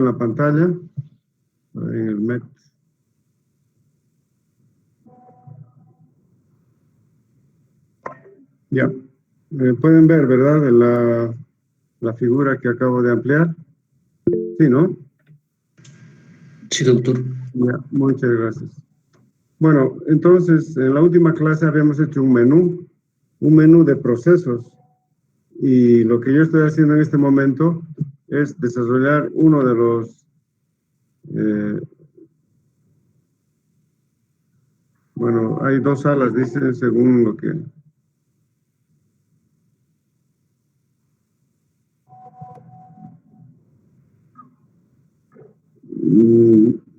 en la pantalla, en el MET. Ya, pueden ver, ¿verdad? La figura que acabo de ampliar. Sí, ¿no? Sí, doctor. Ya, muchas gracias. Bueno, entonces, en la última clase habíamos hecho un menú de procesos. Y lo que yo estoy haciendo en este momento es desarrollar uno de los bueno, hay dos salas, dice, según lo que...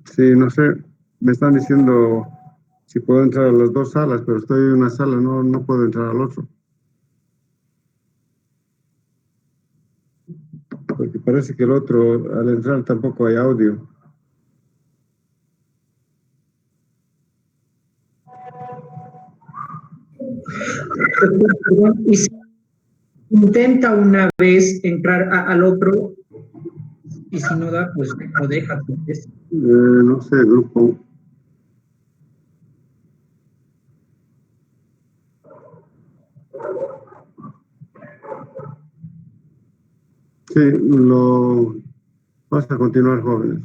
Sí, no sé, me están diciendo si puedo entrar a las dos salas, pero estoy en una sala, no puedo entrar al otro. Porque parece que el otro, al entrar tampoco hay audio. Y si intenta una vez entrar al otro, y si no da, pues lo deja. Pues. No sé, grupo. Sí, vamos a continuar, jóvenes.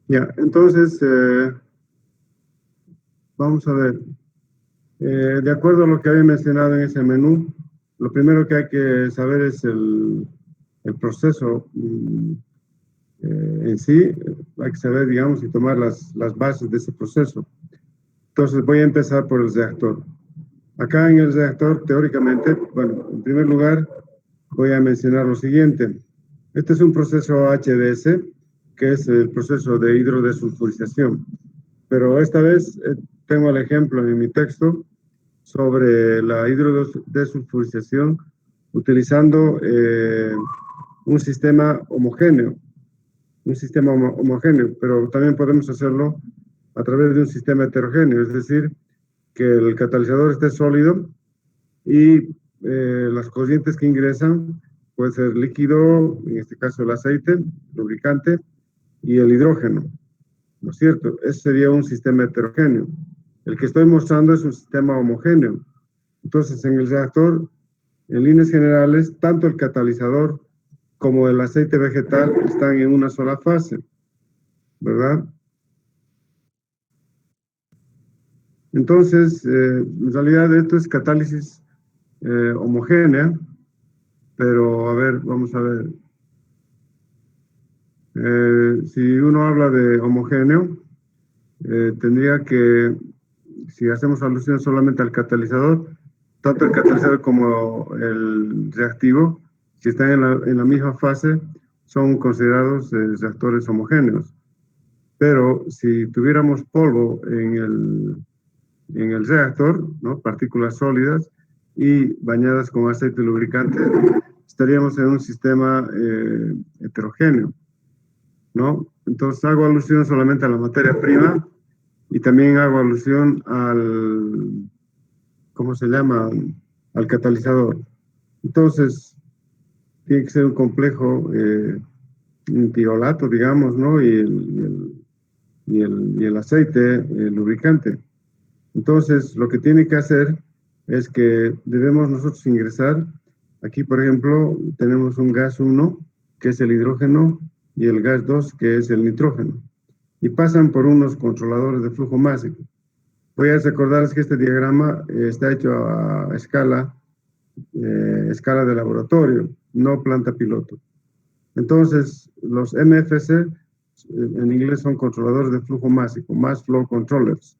Ya, entonces, vamos a ver. De acuerdo a lo que había mencionado en ese menú, lo primero que hay que saber es el proceso en sí. Hay que saber, digamos, y tomar las bases de ese proceso. Entonces, voy a empezar por el reactor. Acá en el reactor, teóricamente, bueno, en primer lugar, voy a mencionar lo siguiente. Este es un proceso HDS, que es el proceso de hidrodesulfurización. Pero esta vez tengo el ejemplo en mi texto sobre la hidrodesulfurización utilizando un sistema homogéneo, pero también podemos hacerlo a través de un sistema heterogéneo, es decir, que el catalizador esté sólido y las corrientes que ingresan puede ser líquido, en este caso el aceite, lubricante, y el hidrógeno, ¿no es cierto? Ese sería un sistema heterogéneo. El que estoy mostrando es un sistema homogéneo. Entonces, en el reactor, en líneas generales, tanto el catalizador como el aceite vegetal están en una sola fase, ¿verdad? Entonces, en realidad esto es catálisis homogénea, pero a ver, vamos a ver. Si uno habla de homogéneo, tendría que, si hacemos alusión solamente al catalizador, tanto el catalizador como el reactivo, si están en la misma fase, son considerados reactores homogéneos. Pero si tuviéramos polvo en el reactor, ¿no? Partículas sólidas y bañadas con aceite lubricante, estaríamos en un sistema heterogéneo, ¿no? Entonces hago alusión solamente a la materia prima y también hago alusión al, ¿cómo se llama? Al catalizador. Entonces, tiene que ser un complejo tiolato, digamos, ¿no? Y el aceite lubricante. Entonces, lo que tiene que hacer es que debemos nosotros ingresar. Aquí, por ejemplo, tenemos un gas 1, que es el hidrógeno, y el gas 2, que es el nitrógeno. Y pasan por unos controladores de flujo másico. Voy a recordarles que este diagrama está hecho a escala de laboratorio, no planta piloto. Entonces, los MFC, en inglés son controladores de flujo másico, Mass Flow Controllers.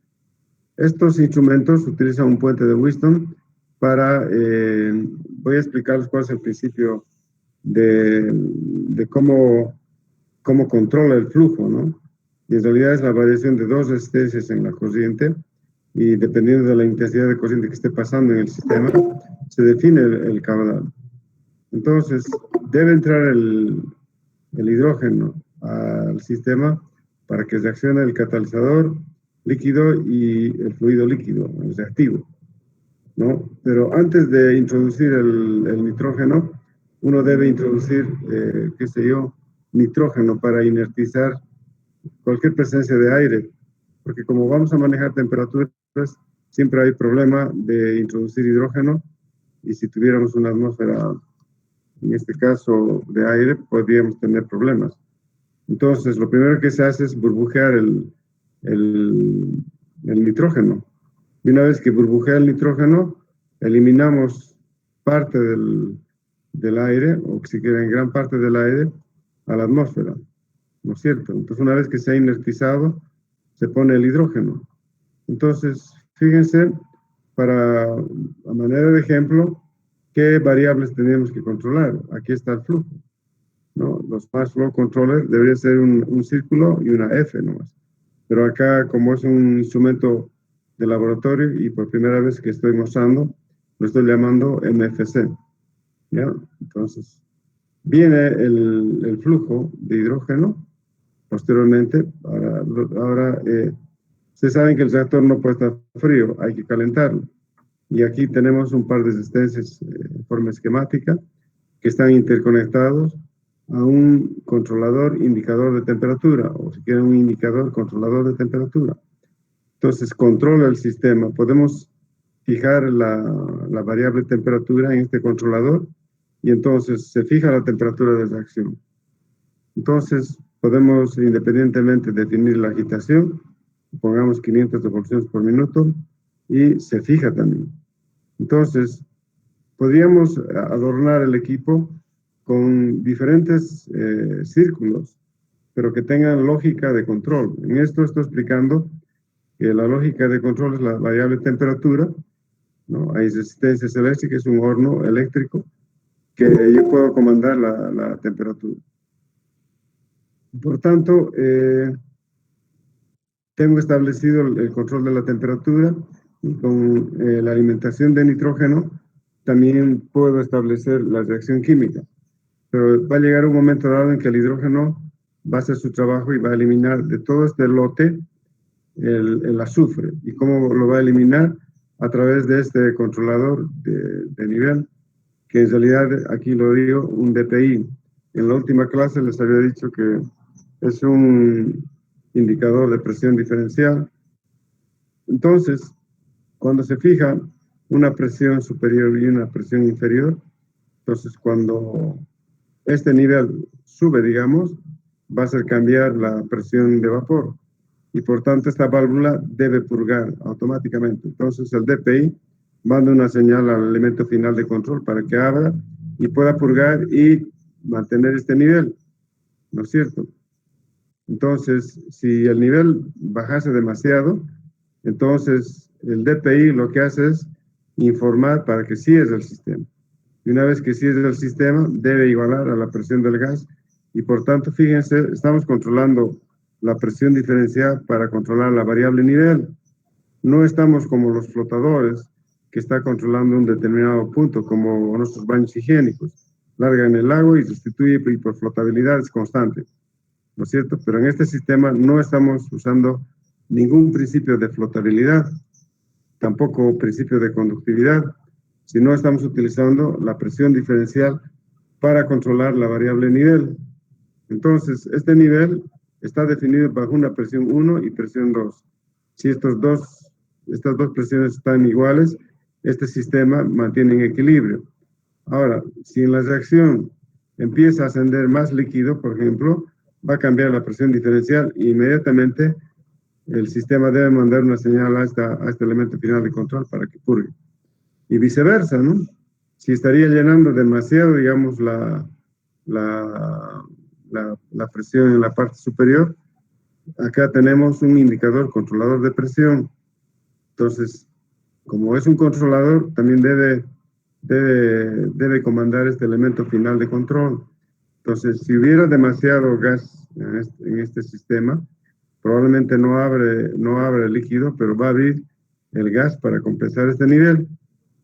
Estos instrumentos utilizan un puente de Wheatstone para, voy a explicarles cuál es el principio de cómo controla el flujo, ¿no? Y en realidad es la variación de dos resistencias en la corriente, y dependiendo de la intensidad de corriente que esté pasando en el sistema, se define el caudal. Entonces, debe entrar el hidrógeno al sistema para que reaccione el catalizador líquido y el fluido líquido, el reactivo, ¿no? Pero antes de introducir el nitrógeno, uno debe introducir, qué sé yo, nitrógeno para inertizar cualquier presencia de aire, porque como vamos a manejar temperaturas, siempre hay problema de introducir hidrógeno, y si tuviéramos una atmósfera, en este caso de aire, podríamos tener problemas. Entonces, lo primero que se hace es burbujear el nitrógeno. Y una vez que burbujea el nitrógeno, eliminamos parte del aire, o si quieren, gran parte del aire, a la atmósfera, ¿no es cierto? Entonces, una vez que se ha inertizado, se pone el hidrógeno. Entonces, fíjense, a manera de ejemplo, qué variables tenemos que controlar. Aquí está el flujo, ¿no? Los mass flow controllers debería ser un círculo y una F nomás. Pero acá, como es un instrumento de laboratorio y por primera vez que estoy mostrando, lo estoy llamando MFC, ¿ya? Entonces, viene el flujo de hidrógeno. Posteriormente, ahora ustedes saben que el reactor no puede estar frío, hay que calentarlo. Y aquí tenemos un par de resistencias en forma esquemática que están interconectados a un controlador indicador de temperatura, o si quieren un indicador controlador de temperatura. Entonces controla el sistema. Podemos fijar la variable temperatura en este controlador y entonces se fija la temperatura de reacción. Entonces podemos independientemente definir la agitación, pongamos 500 revoluciones por minuto y se fija también. Entonces podríamos adornar el equipo con diferentes círculos, pero que tengan lógica de control. En esto estoy explicando que la lógica de control es la variable temperatura, ¿no? Hay resistencias eléctricas, es un horno eléctrico, que yo puedo comandar la temperatura. Por tanto, tengo establecido el control de la temperatura y con la alimentación de nitrógeno también puedo establecer la reacción química. Pero va a llegar un momento dado en que el hidrógeno va a hacer su trabajo y va a eliminar de todo este lote el azufre. ¿Y cómo lo va a eliminar? A través de este controlador de nivel, que en realidad aquí lo digo, un DPI. En la última clase les había dicho que es un indicador de presión diferencial. Entonces, cuando se fija una presión superior y una presión inferior, entonces cuando este nivel sube, digamos, va a hacer cambiar la presión de vapor y por tanto esta válvula debe purgar automáticamente. Entonces el DPI manda una señal al elemento final de control para que abra y pueda purgar y mantener este nivel, ¿no es cierto? Entonces, si el nivel bajase demasiado, entonces el DPI lo que hace es informar para que cierre el sistema. Y una vez que cierre el sistema, debe igualar a la presión del gas. Y por tanto, fíjense, estamos controlando la presión diferencial para controlar la variable nivel. No estamos como los flotadores, que está controlando un determinado punto, como nuestros baños higiénicos. Larga en el agua y sustituye y por flotabilidad es constante, ¿no es cierto? Pero en este sistema no estamos usando ningún principio de flotabilidad, tampoco principio de conductividad, sino estamos utilizando la presión diferencial para controlar la variable nivel. Entonces, este nivel está definido bajo una presión 1 y presión 2. Si estas dos presiones están iguales, este sistema mantiene en equilibrio. Ahora, si en la reacción empieza a ascender más líquido, por ejemplo, va a cambiar la presión diferencial e inmediatamente el sistema debe mandar una señal a este elemento final de control para que purgue. Y viceversa, ¿no? Si estaría llenando demasiado, digamos, la presión en la parte superior, acá tenemos un indicador controlador de presión. Entonces, como es un controlador, también debe comandar este elemento final de control. Entonces, si hubiera demasiado gas en este sistema, probablemente no abre el líquido, pero va a abrir el gas para compensar este nivel.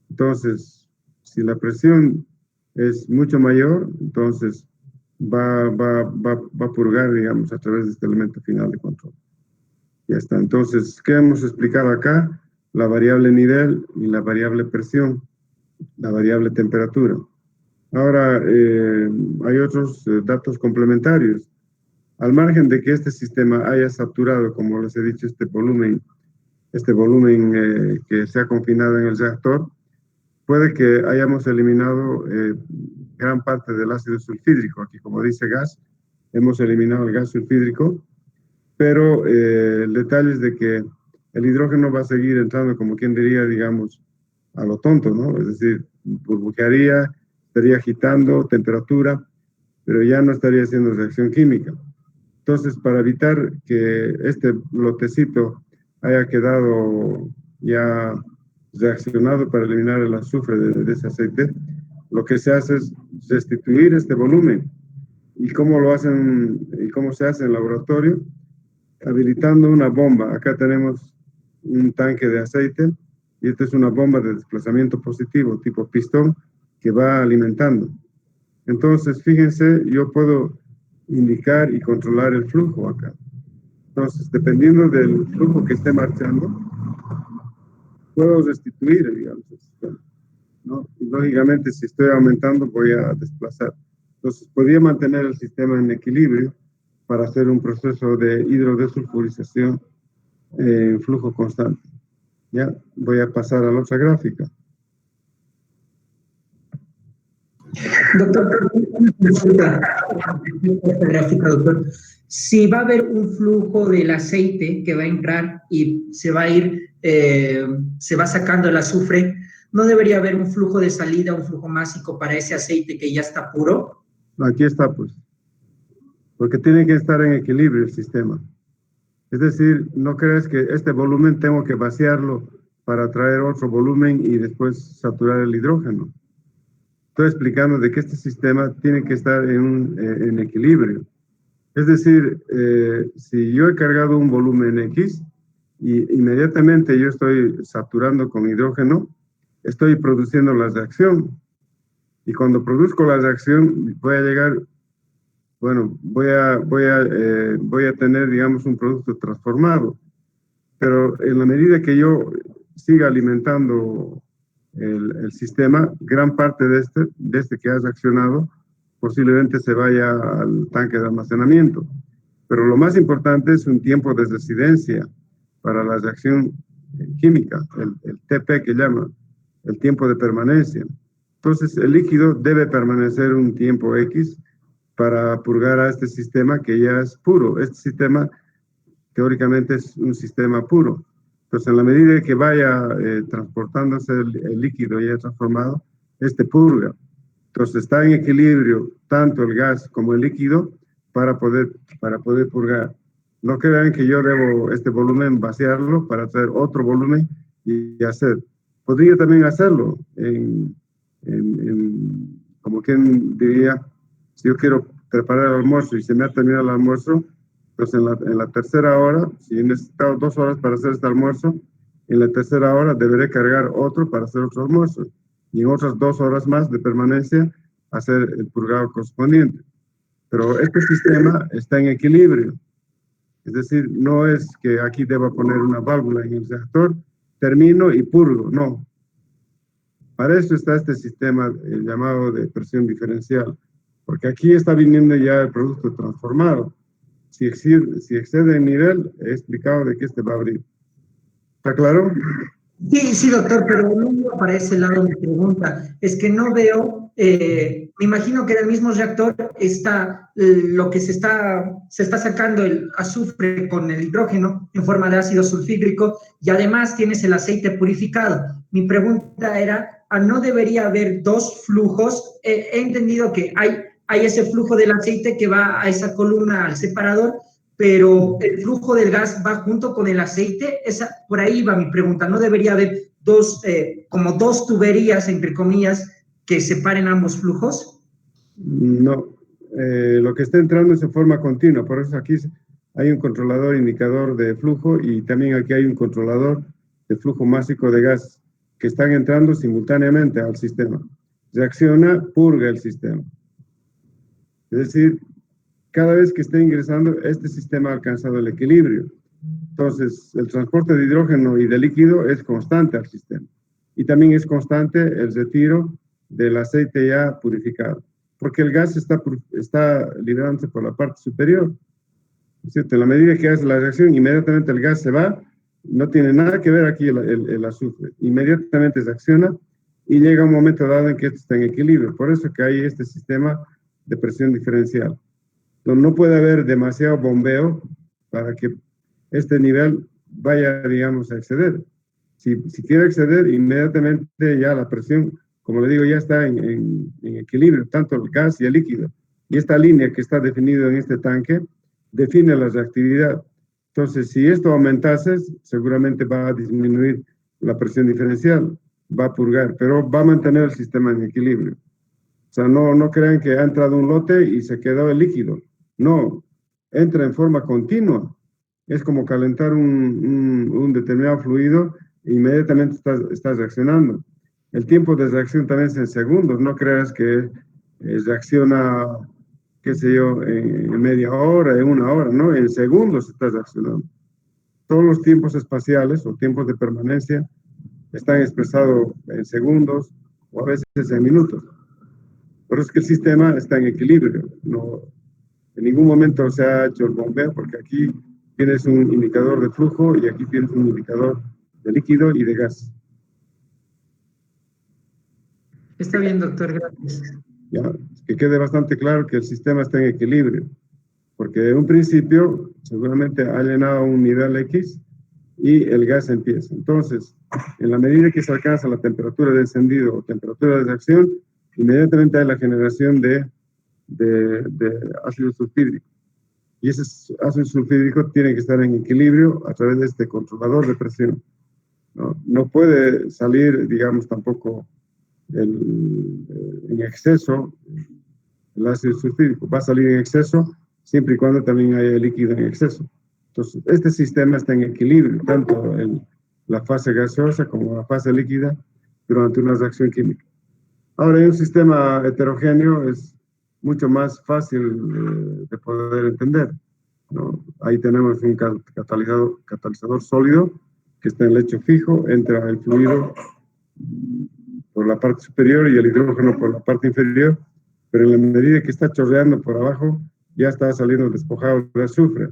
Entonces, si la presión es mucho mayor, entonces va a purgar, digamos, a través de este elemento final de control. Ya está. Entonces, ¿qué hemos explicado acá? La variable nivel y la variable presión, la variable temperatura. Ahora, hay otros datos complementarios. Al margen de que este sistema haya saturado, como les he dicho, este volumen que se ha confinado en el reactor, puede que hayamos eliminado gran parte del ácido sulfídrico. Aquí, como dice gas, hemos eliminado el gas sulfídrico, pero el detalle es de que el hidrógeno va a seguir entrando, como quien diría, digamos, a lo tonto, ¿no? Es decir, burbujearía, estaría agitando temperatura, pero ya no estaría haciendo reacción química. Entonces, para evitar que este lotecito haya quedado ya reaccionado para eliminar el azufre de ese aceite, lo que se hace es restituir este volumen. ¿Y cómo lo hacen? ¿Y cómo se hace en laboratorio? Habilitando una bomba. Acá tenemos un tanque de aceite y esta es una bomba de desplazamiento positivo tipo pistón que va alimentando. Entonces, fíjense, yo puedo indicar y controlar el flujo acá. Entonces, dependiendo del flujo que esté marchando, puedo restituir, digamos, el sistema, ¿no? Y lógicamente, si estoy aumentando, voy a desplazar. Entonces, podría mantener el sistema en equilibrio para hacer un proceso de hidrodesulfurización en flujo constante. Ya, voy a pasar a la otra gráfica. Doctor, una consulta. Esta gráfica, doctor. Si va a haber un flujo del aceite que va a entrar y se va a ir, se va sacando el azufre, ¿no debería haber un flujo de salida, un flujo másico para ese aceite que ya está puro? Aquí está, pues. Porque tiene que estar en equilibrio el sistema. Es decir, no crees que este volumen tengo que vaciarlo para traer otro volumen y después saturar el hidrógeno. Estoy explicando de que este sistema tiene que estar en equilibrio. Es decir, si yo he cargado un volumen X y inmediatamente yo estoy saturando con hidrógeno, estoy produciendo la reacción. Y cuando produzco la reacción, voy a llegar, bueno, voy a tener, digamos, un producto transformado. Pero en la medida que yo siga alimentando el sistema, gran parte de este que ha reaccionado posiblemente se vaya al tanque de almacenamiento. Pero lo más importante es un tiempo de residencia para la reacción química, el TP que llama, el tiempo de permanencia. Entonces, el líquido debe permanecer un tiempo X para purgar a este sistema que ya es puro. Este sistema teóricamente es un sistema puro. Entonces, en la medida que vaya transportándose el líquido ya transformado, este purga. Entonces, está en equilibrio tanto el gas como el líquido para poder purgar. No crean que yo debo este volumen vaciarlo para hacer otro volumen y hacer. Podría también hacerlo como quien diría, si yo quiero preparar el almuerzo y se me ha terminado el almuerzo, pues en la tercera hora, si he necesitado 2 horas para hacer este almuerzo, en la tercera hora deberé cargar otro para hacer otro almuerzo. Y en otras 2 horas más de permanencia, hacer el purgado correspondiente. Pero este sistema está en equilibrio. Es decir, no es que aquí deba poner una válvula en el reactor, termino y purgo, no. Para eso está este sistema llamado de presión diferencial, porque aquí está viniendo ya el producto transformado. Si excede el nivel, he explicado de que este va a abrir. ¿Está claro? Sí, doctor, pero no iba para ese lado mi pregunta. Es que no veo, me imagino que en el mismo reactor está lo que se está sacando el azufre con el hidrógeno en forma de ácido sulfídrico y además tienes el aceite purificado. Mi pregunta era, ¿no debería haber 2 flujos? He entendido que hay ese flujo del aceite que va a esa columna, al separador, pero el flujo del gas va junto con el aceite. Por ahí va mi pregunta. ¿No debería haber como dos tuberías, entre comillas, que separen ambos flujos? No, lo que está entrando es en forma continua, por eso aquí hay un controlador indicador de flujo y también aquí hay un controlador de flujo másico de gas que están entrando simultáneamente al sistema. Reacciona, purga el sistema. Es decir, cada vez que esté ingresando, este sistema ha alcanzado el equilibrio. Entonces, el transporte de hidrógeno y de líquido es constante al sistema. Y también es constante el retiro del aceite ya purificado, porque el gas está liberándose por la parte superior, ¿cierto? En la medida que hace la reacción, inmediatamente el gas se va, no tiene nada que ver aquí el azufre, inmediatamente se acciona y llega un momento dado en que esto está en equilibrio. Por eso que hay este sistema de presión diferencial, donde no puede haber demasiado bombeo para que este nivel vaya, digamos, a exceder. Si quiere exceder, inmediatamente ya la presión, como le digo, ya está en equilibrio, tanto el gas y el líquido. Y esta línea que está definida en este tanque define la reactividad. Entonces, si esto aumentase, seguramente va a disminuir la presión diferencial, va a purgar, pero va a mantener el sistema en equilibrio. O sea, no crean que ha entrado un lote y se quedó el líquido. No, entra en forma continua. Es como calentar un determinado fluido e inmediatamente estás reaccionando. El tiempo de reacción también es en segundos. No creas que reacciona, qué sé yo, en media hora, en una hora, ¿no? En segundos estás reaccionando. Todos los tiempos espaciales o tiempos de permanencia están expresados en segundos o a veces en minutos. Por eso es que el sistema está en equilibrio. No, en ningún momento se ha hecho el bombeo, porque aquí tienes un indicador de flujo y aquí tienes un indicador de líquido y de gas. Está bien, doctor, gracias. ¿Ya? Que quede bastante claro que el sistema está en equilibrio, porque en un principio seguramente ha llenado un nivel X y el gas empieza. Entonces, en la medida que se alcanza la temperatura de encendido o temperatura de reacción, inmediatamente hay la generación de ácido sulfídrico. Y ese ácido sulfídrico tiene que estar en equilibrio a través de este controlador de presión. No puede salir, digamos, tampoco en exceso el ácido sulfídrico. Va a salir en exceso siempre y cuando también haya líquido en exceso. Entonces, este sistema está en equilibrio, tanto en la fase gaseosa como la fase líquida durante una reacción química. Ahora, en un sistema heterogéneo es mucho más fácil de poder entender, ¿no? Ahí tenemos un catalizador sólido que está en lecho fijo, entra el fluido por la parte superior y el hidrógeno por la parte inferior, pero en la medida que está chorreando por abajo, ya está saliendo despojado de azufre,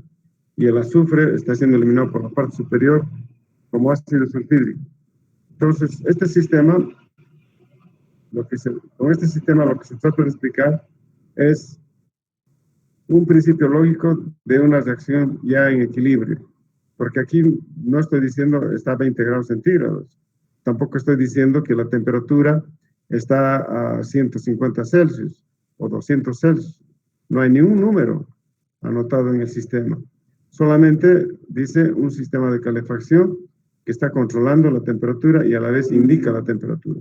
y el azufre está siendo eliminado por la parte superior como ácido sulfídrico. Entonces, este sistema, con este sistema lo que se trata de explicar es un principio lógico de una reacción ya en equilibrio, porque aquí no estoy diciendo está a 20 grados centígrados, tampoco estoy diciendo que la temperatura está a 150 Celsius o 200 Celsius, no hay ningún número anotado en el sistema, solamente dice un sistema de calefacción que está controlando la temperatura y a la vez indica la temperatura.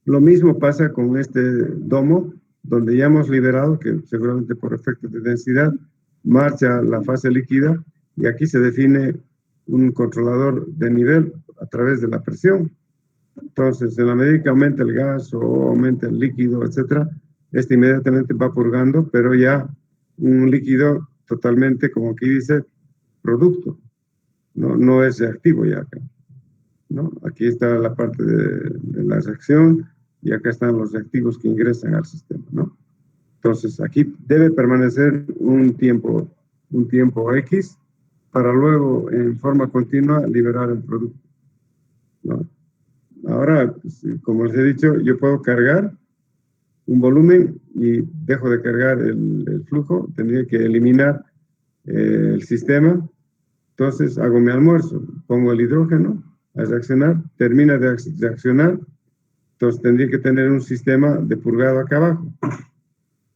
Lo mismo pasa con este domo, donde ya hemos liberado, que seguramente por efectos de densidad, marcha la fase líquida y aquí se define un controlador de nivel a través de la presión. Entonces, en la medida que aumenta el gas o aumenta el líquido, etcétera, este inmediatamente va purgando, pero ya un líquido totalmente, como aquí dice, producto. No es reactivo ya acá, ¿no? Aquí está la parte de la reacción y acá están los reactivos que ingresan al sistema, ¿no? Entonces, aquí debe permanecer un tiempo X para luego, en forma continua, liberar el producto, ¿no? Ahora, pues, como les he dicho, yo puedo cargar un volumen y dejo de cargar el flujo, tendría que eliminar el sistema, entonces hago mi almuerzo, pongo el hidrógeno a reaccionar, termina de reaccionar, entonces tendría que tener un sistema de purgado acá abajo.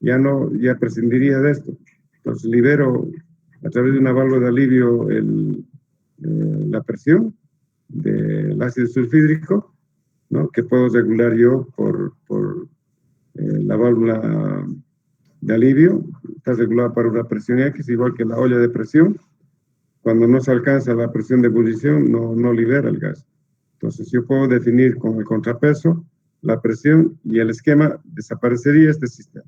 Ya prescindiría de esto. Entonces libero a través de una válvula de alivio la presión del ácido sulfídrico, ¿no? Que puedo regular yo por la válvula de alivio. Está regulada para una presión X, igual que la olla de presión. Cuando no se alcanza la presión de ebullición, no libera el gas. Entonces yo puedo definir con el contrapeso la presión y el esquema, desaparecería este sistema.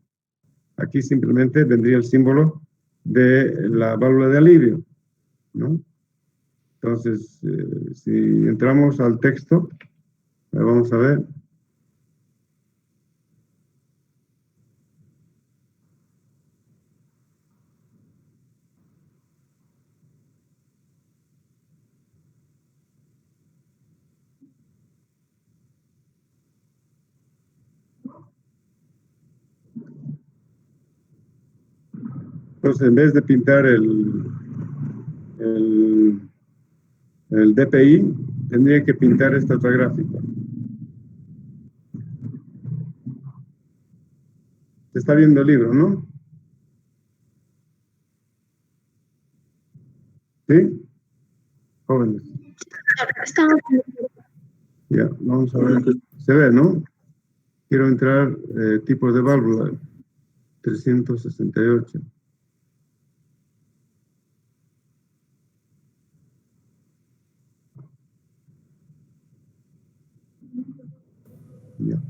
Aquí simplemente vendría el símbolo de la válvula de alivio, ¿no? Entonces, si entramos al texto, vamos a ver. Entonces, en vez de pintar el DPI, tendría que pintar esta otra gráfica. Se está viendo el libro, ¿no? ¿Sí? Jóvenes. Ya, vamos a ver. Se ve, ¿no? Quiero entrar tipos de válvula. 368. Ya.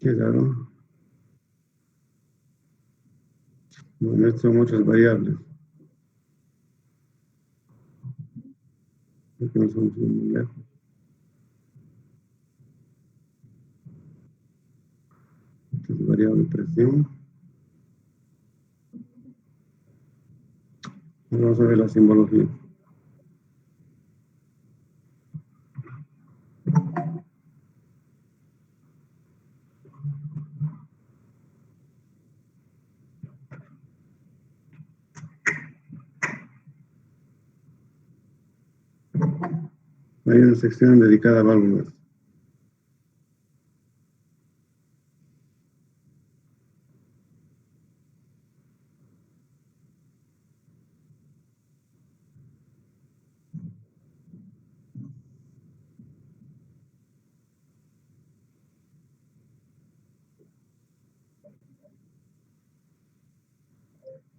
Qué raro. Bueno, estas son muchas variables. Creo que no son muy lejos. Esta es variable presión. Vamos a ver la simbología. Hay una sección dedicada a válvulas.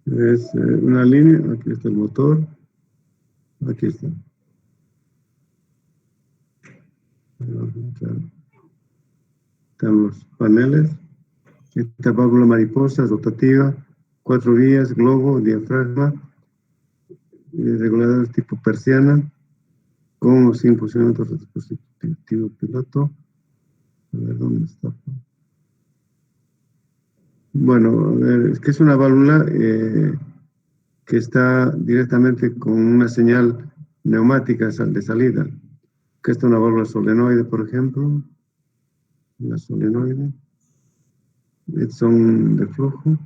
Es una línea, aquí está el motor, aquí está. Están los paneles. Esta válvula mariposa rotativa, 4 vías, globo, diafragma, reguladores tipo persiana, con o sin funcionamiento dispositivo piloto. A ver, ¿dónde está? Bueno, a ver, es que es una válvula que está directamente con una señal neumática de salida. Que esta es una válvula solenoide, por ejemplo. La solenoide. Estos son de flujo.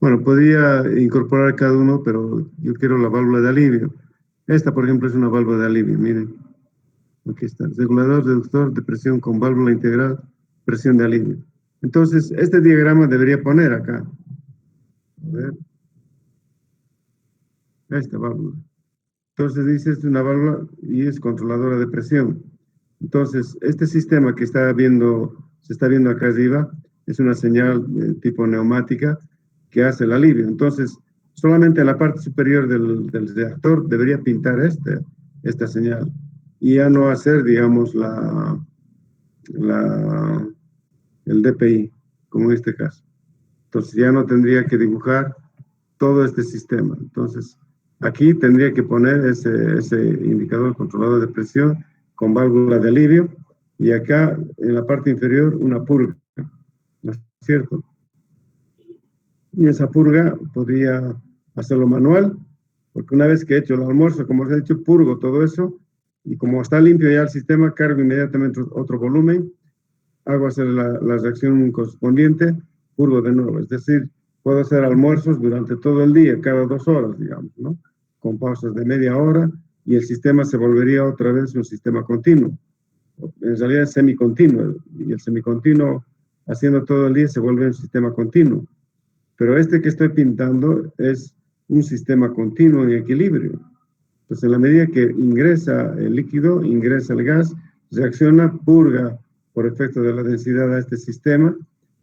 Bueno, podría incorporar cada uno, pero yo quiero la válvula de alivio. Esta, por ejemplo, es una válvula de alivio, miren. Aquí está, regulador reductor de presión con válvula integral, presión de alivio. Entonces, este diagrama debería poner acá. A ver. Esta válvula. Entonces dice, es una válvula y es controladora de presión. Entonces, este sistema que se está viendo acá arriba, es una señal de tipo neumática que hace el alivio. Entonces, solamente la parte superior del reactor debería pintar esta señal y ya no hacer, digamos, el DPI, como en este caso. Entonces, ya no tendría que dibujar todo este sistema. Entonces, aquí tendría que poner ese indicador controlador de presión con válvula de alivio y acá en la parte inferior una purga, ¿no es cierto? Y esa purga podría hacerlo manual, porque una vez que he hecho el almuerzo, como os he dicho, purgo todo eso y como está limpio ya el sistema, cargo inmediatamente otro volumen, hago hacer la reacción correspondiente, purgo de nuevo. Es decir, puedo hacer almuerzos durante todo el día, cada 2 horas, digamos, ¿no? Con pausas de media hora y el sistema se volvería otra vez un sistema continuo. En realidad es semicontinuo y el semicontinuo haciendo todo el día se vuelve un sistema continuo. Pero este que estoy pintando es un sistema continuo en equilibrio. Entonces, en la medida que ingresa el líquido, ingresa el gas, reacciona, purga por efecto de la densidad a este sistema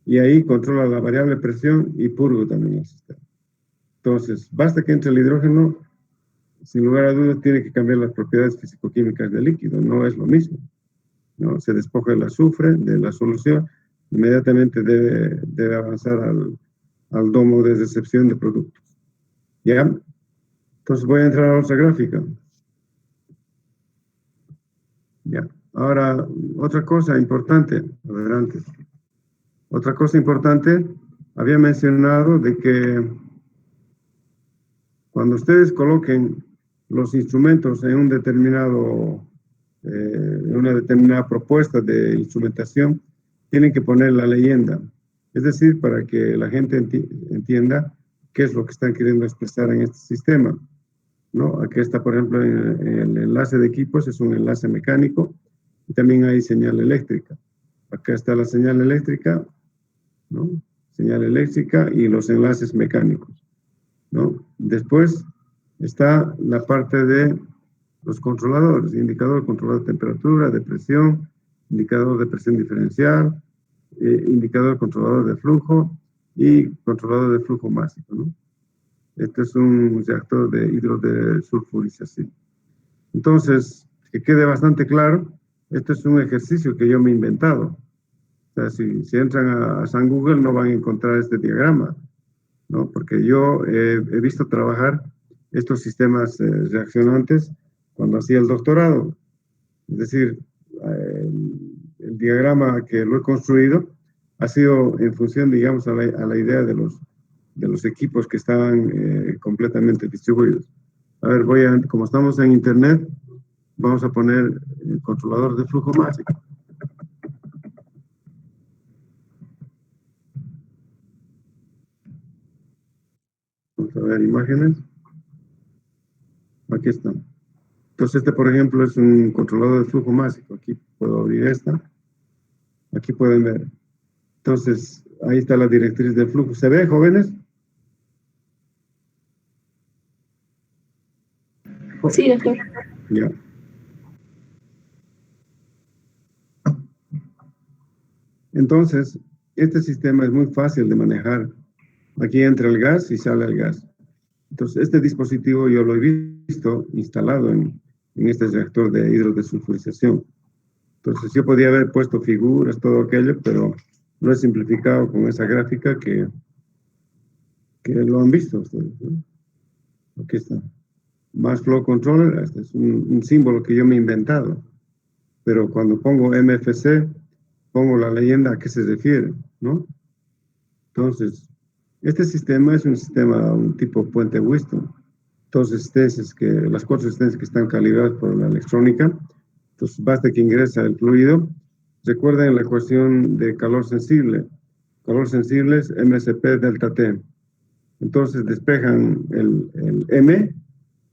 y ahí controla la variable presión y purga también el sistema. Entonces, basta que entre el hidrógeno, sin lugar a dudas tiene que cambiar las propiedades físico-químicas del líquido, no es lo mismo, ¿no? Se despoja el azufre de la solución, inmediatamente debe avanzar al domo de recepción de productos. ¿Ya? Entonces voy a entrar a otra gráfica. Ya. Ahora, otra cosa importante, adelante. Otra cosa importante, había mencionado de que cuando ustedes coloquen los instrumentos en un determinado, en una determinada propuesta de instrumentación, tienen que poner la leyenda. Es decir, para que la gente entienda qué es lo que están queriendo expresar en este sistema, ¿no? Aquí está, por ejemplo, en el enlace de equipos, es un enlace mecánico, y también hay señal eléctrica. Acá está la señal eléctrica, ¿no? Señal eléctrica y los enlaces mecánicos, ¿no? Después está la parte de los controladores, indicador, controlador de temperatura, de presión, indicador de presión diferencial, indicador controlador de flujo y controlador de flujo másico, ¿no? Este es un reactor de hidrodesulfurización. Entonces, que quede bastante claro, este es un ejercicio que yo me he inventado. O sea, si entran a San Google no van a encontrar este diagrama, ¿no? Porque yo he visto trabajar estos sistemas reaccionantes cuando hacía el doctorado. Es decir, el diagrama que lo he construido ha sido en función, digamos, a la idea de los equipos que estaban completamente distribuidos. A ver, como estamos en internet, vamos a poner el controlador de flujo másico. Vamos a ver imágenes. Aquí están. Entonces, este, por ejemplo, es un controlador de flujo másico. Aquí puedo abrir esta. Aquí pueden ver. Entonces, ahí está la directriz de flujo. ¿Se ve, jóvenes? Sí, doctor. Ya. Entonces, este sistema es muy fácil de manejar. Aquí entra el gas y sale el gas. Entonces, este dispositivo yo lo he visto instalado en este reactor de hidrodesulfurización. Entonces, yo podía haber puesto figuras, todo aquello, pero lo he simplificado con esa gráfica que lo han visto ustedes, ¿no? Aquí está. Mass Flow Controller, este es un símbolo que yo me he inventado. Pero cuando pongo MFC, pongo la leyenda a qué se refiere, ¿no? Entonces, este sistema es un sistema, un tipo puente Whiston. Las 4 resistencias que están calibradas por la electrónica, entonces basta que ingresa el fluido. Recuerden la ecuación de calor sensible. Calor sensible es MSP delta T. Entonces despejan el M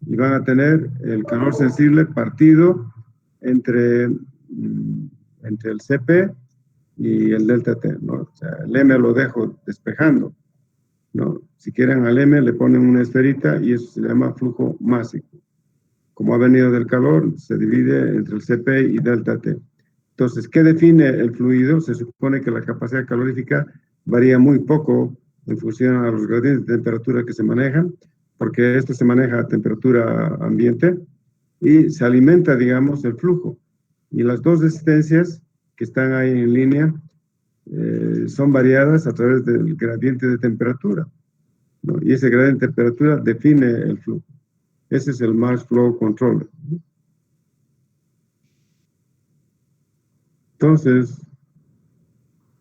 y van a tener el calor sensible partido entre el CP y el delta T, ¿no? O sea, el M lo dejo despejando, ¿no? Si quieren al M le ponen una esferita y eso se llama flujo másico. Como ha venido del calor, se divide entre el CP y delta T. Entonces, ¿qué define el fluido? Se supone que la capacidad calorífica varía muy poco en función a los gradientes de temperatura que se manejan, porque esto se maneja a temperatura ambiente y se alimenta, digamos, el flujo. Y las 2 resistencias que están ahí en línea son variadas a través del gradiente de temperatura, ¿no? Y ese gradiente de temperatura define el flujo. Ese es el Mass Flow Controller. Entonces,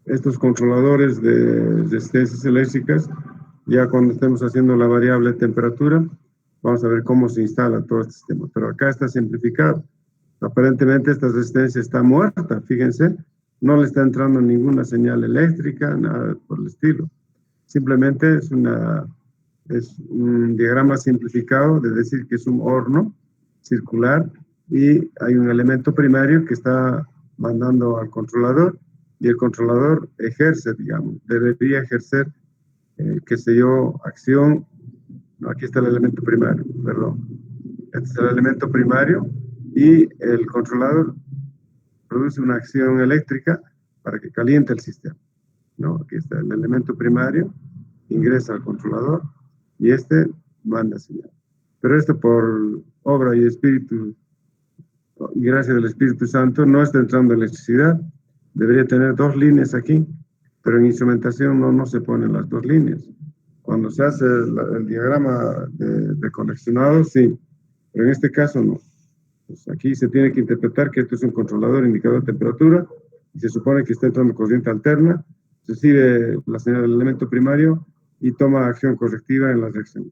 estos controladores de resistencias eléctricas, ya cuando estemos haciendo la variable temperatura, vamos a ver cómo se instala todo este sistema. Pero acá está simplificado. Aparentemente esta resistencia está muerta, fíjense, no le está entrando ninguna señal eléctrica, nada por el estilo. Simplemente es un diagrama simplificado de decir que es un horno circular y hay un elemento primario que está mandando al controlador y el controlador ejerce, digamos, debería ejercer, qué sé yo, acción. No, aquí está el elemento primario, perdón. Este es el elemento primario y el controlador produce una acción eléctrica para que caliente el sistema, ¿no? Aquí está el elemento primario, ingresa al controlador y este manda señal. Pero esto por obra y gracia del Espíritu Santo no está entrando electricidad. Debería tener 2 líneas aquí, pero en instrumentación no se ponen las 2 líneas. Cuando se hace el diagrama de conexionado, sí, pero en este caso no. Pues aquí se tiene que interpretar que esto es un controlador indicador de temperatura y se supone que está entrando corriente alterna, recibe la señal del elemento primario y toma acción correctiva en la reacción.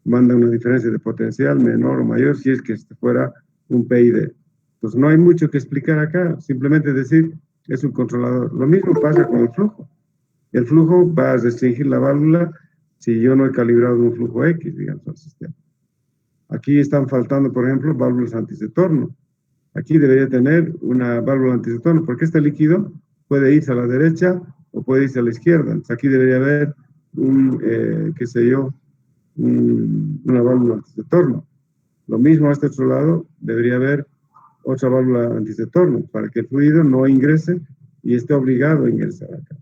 Manda una diferencia de potencial menor o mayor si es que este fuera un PID. Pues no hay mucho que explicar acá, simplemente decir es un controlador. Lo mismo pasa con el flujo. El flujo va a restringir la válvula si yo no he calibrado un flujo X, digamos, al sistema. Aquí están faltando, por ejemplo, válvulas antisetorno. Aquí debería tener una válvula antisetorno, porque este líquido puede irse a la derecha o puede irse a la izquierda. Entonces aquí debería haber qué sé yo, una válvula antisetorno. Lo mismo a este otro lado, debería haber otra válvula antisetorno para que el fluido no ingrese y esté obligado a ingresar acá,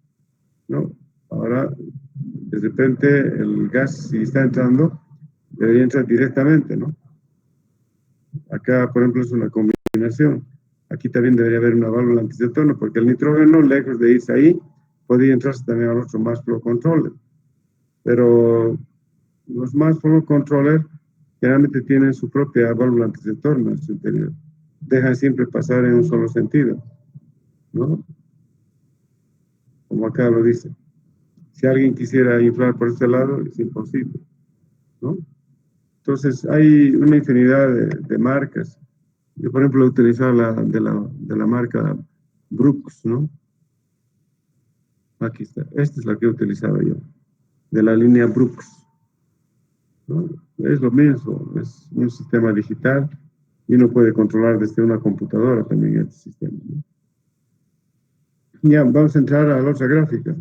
¿no? Ahora, de repente, el gas, si está entrando, debería entrar directamente, ¿no? Acá, por ejemplo, es una combinación. Aquí también debería haber una válvula antisetorno, porque el nitrógeno, lejos de irse ahí, podría entrarse también al otro mass flow controller. Pero los mass flow controller generalmente tienen su propia válvula antisetorno en su interior. Dejan siempre pasar en un solo sentido, ¿no? Como acá lo dice. Si alguien quisiera inflar por este lado, es imposible, ¿no? Entonces, hay una infinidad de marcas. Yo, por ejemplo, he utilizado de la marca Brooks, ¿no? Aquí está. Esta es la que he utilizado yo, de la línea Brooks, ¿no? Es lo mismo, es un sistema digital y uno puede controlar desde una computadora también este sistema, ¿no? Ya, vamos a entrar a la otra gráfica.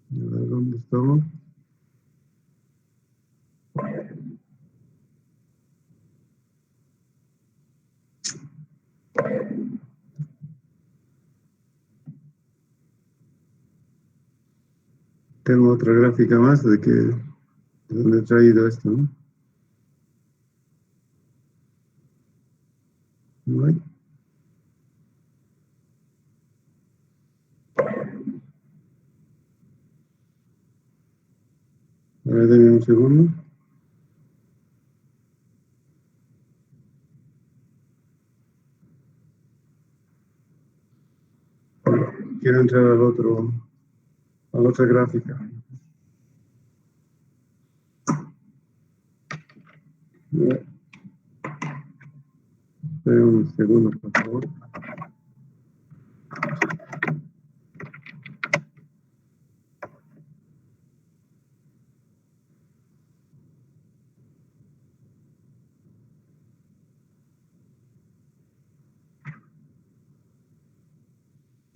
A ver, ¿dónde estamos? Tengo otra gráfica más de donde he traído esto, ¿no? Bueno, a ver, denme un segundo. Quiero entrar a la otra gráfica. Espera un segundo, por favor.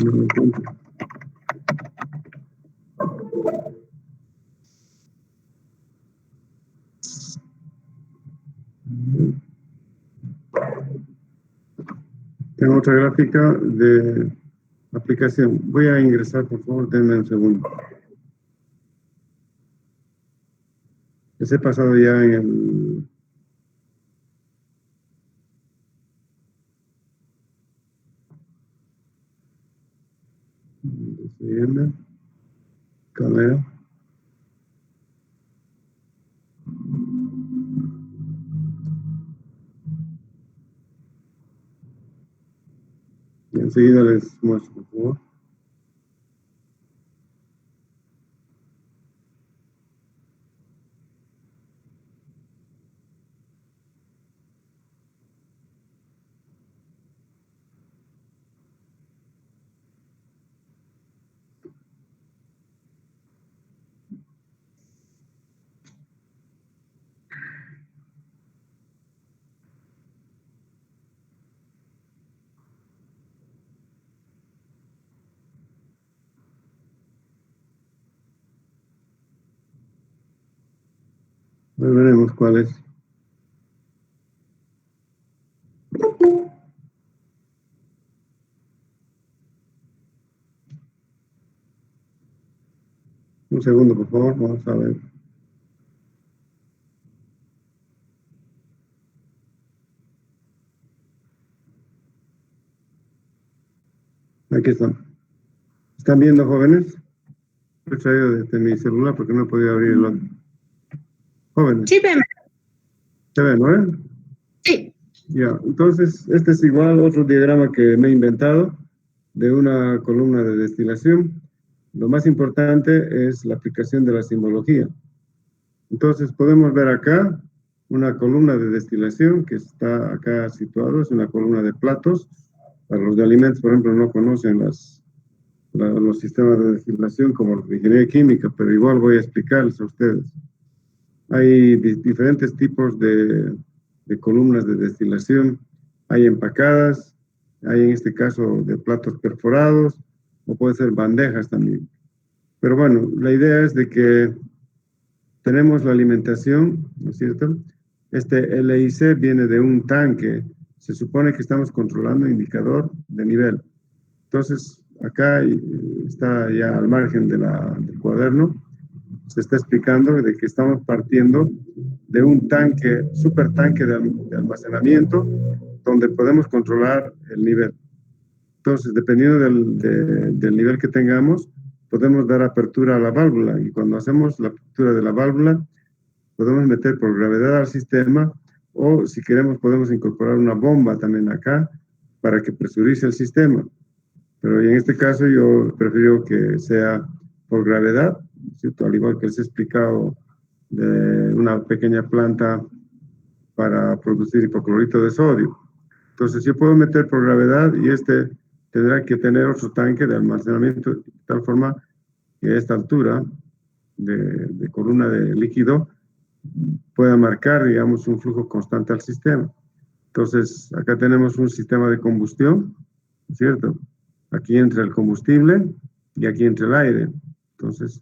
No me encuentro. Tengo otra gráfica de aplicación. Voy a ingresar, por favor, denme un segundo. Les he pasado ya en el... Siguiente. Cámara. Y enseguida les muestro, por favor. A ver, veremos cuál es. Un segundo, por favor, vamos a ver. Aquí están. ¿Están viendo, jóvenes? he traído desde mi celular porque no he podido abrir el otro. Jóvenes. Sí, ven. ¿Se ven, no ven? Sí. Ya, entonces, este es igual otro diagrama que me he inventado de una columna de destilación. Lo más importante es la aplicación de la simbología. Entonces, podemos ver acá una columna de destilación que está acá situado, es una columna de platos. Para los de alimentos, por ejemplo, no conocen los sistemas de destilación como los de ingeniería química, pero igual voy a explicarles a ustedes. Hay diferentes tipos de columnas de destilación. Hay empacadas, hay en este caso de platos perforados, o puede ser bandejas también. Pero bueno, la idea es de que tenemos la alimentación, ¿no es cierto? Este LIC viene de un tanque. Se supone que estamos controlando indicador de nivel. Entonces, acá está ya al margen del cuaderno, se está explicando de que estamos partiendo de un tanque, super tanque de almacenamiento, donde podemos controlar el nivel. Entonces, dependiendo del nivel que tengamos, podemos dar apertura a la válvula. Y cuando hacemos la apertura de la válvula, podemos meter por gravedad al sistema, o si queremos podemos incorporar una bomba también acá para que presurice el sistema. Pero en este caso yo prefiero que sea por gravedad, ¿cierto? Al igual que les he explicado de una pequeña planta para producir hipoclorito de sodio. Entonces yo puedo meter por gravedad y este tendrá que tener otro tanque de almacenamiento de tal forma que a esta altura de columna de líquido pueda marcar, digamos, un flujo constante al sistema. Entonces acá tenemos un sistema de combustión, ¿cierto? Aquí entra el combustible y aquí entra el aire. Entonces,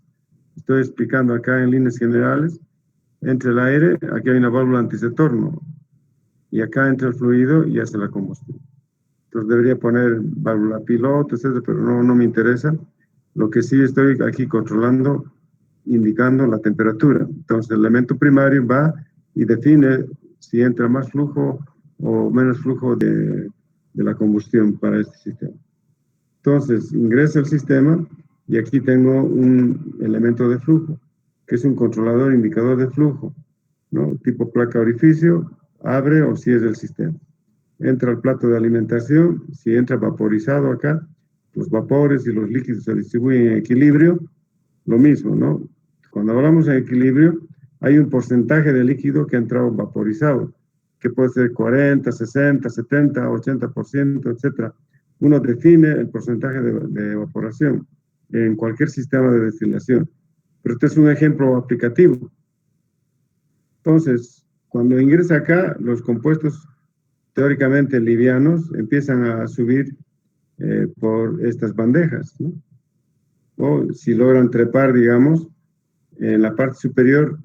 estoy explicando acá en líneas generales. Entre el aire, aquí hay una válvula antisetorno. Y acá entra el fluido y hace la combustión. Entonces, debería poner válvula piloto, etcétera, pero no me interesa. Lo que sí estoy aquí controlando, indicando la temperatura. Entonces, el elemento primario va y define si entra más flujo o menos flujo de la combustión para este sistema. Entonces, ingresa el sistema y aquí tengo un elemento de flujo, que es un controlador indicador de flujo, ¿no? Tipo placa orificio, abre o cierra el sistema. Entra al plato de alimentación, si entra vaporizado acá, los vapores y los líquidos se distribuyen en equilibrio, lo mismo, ¿no? Cuando hablamos en equilibrio, hay un porcentaje de líquido que ha entrado vaporizado, que puede ser 40, 60, 70, 80%, etcétera. Uno define el porcentaje de evaporación en cualquier sistema de destilación. Pero este es un ejemplo aplicativo. Entonces, cuando ingresa acá, los compuestos teóricamente livianos empiezan a subir por estas bandejas, ¿no? O si logran trepar, digamos, en la parte superior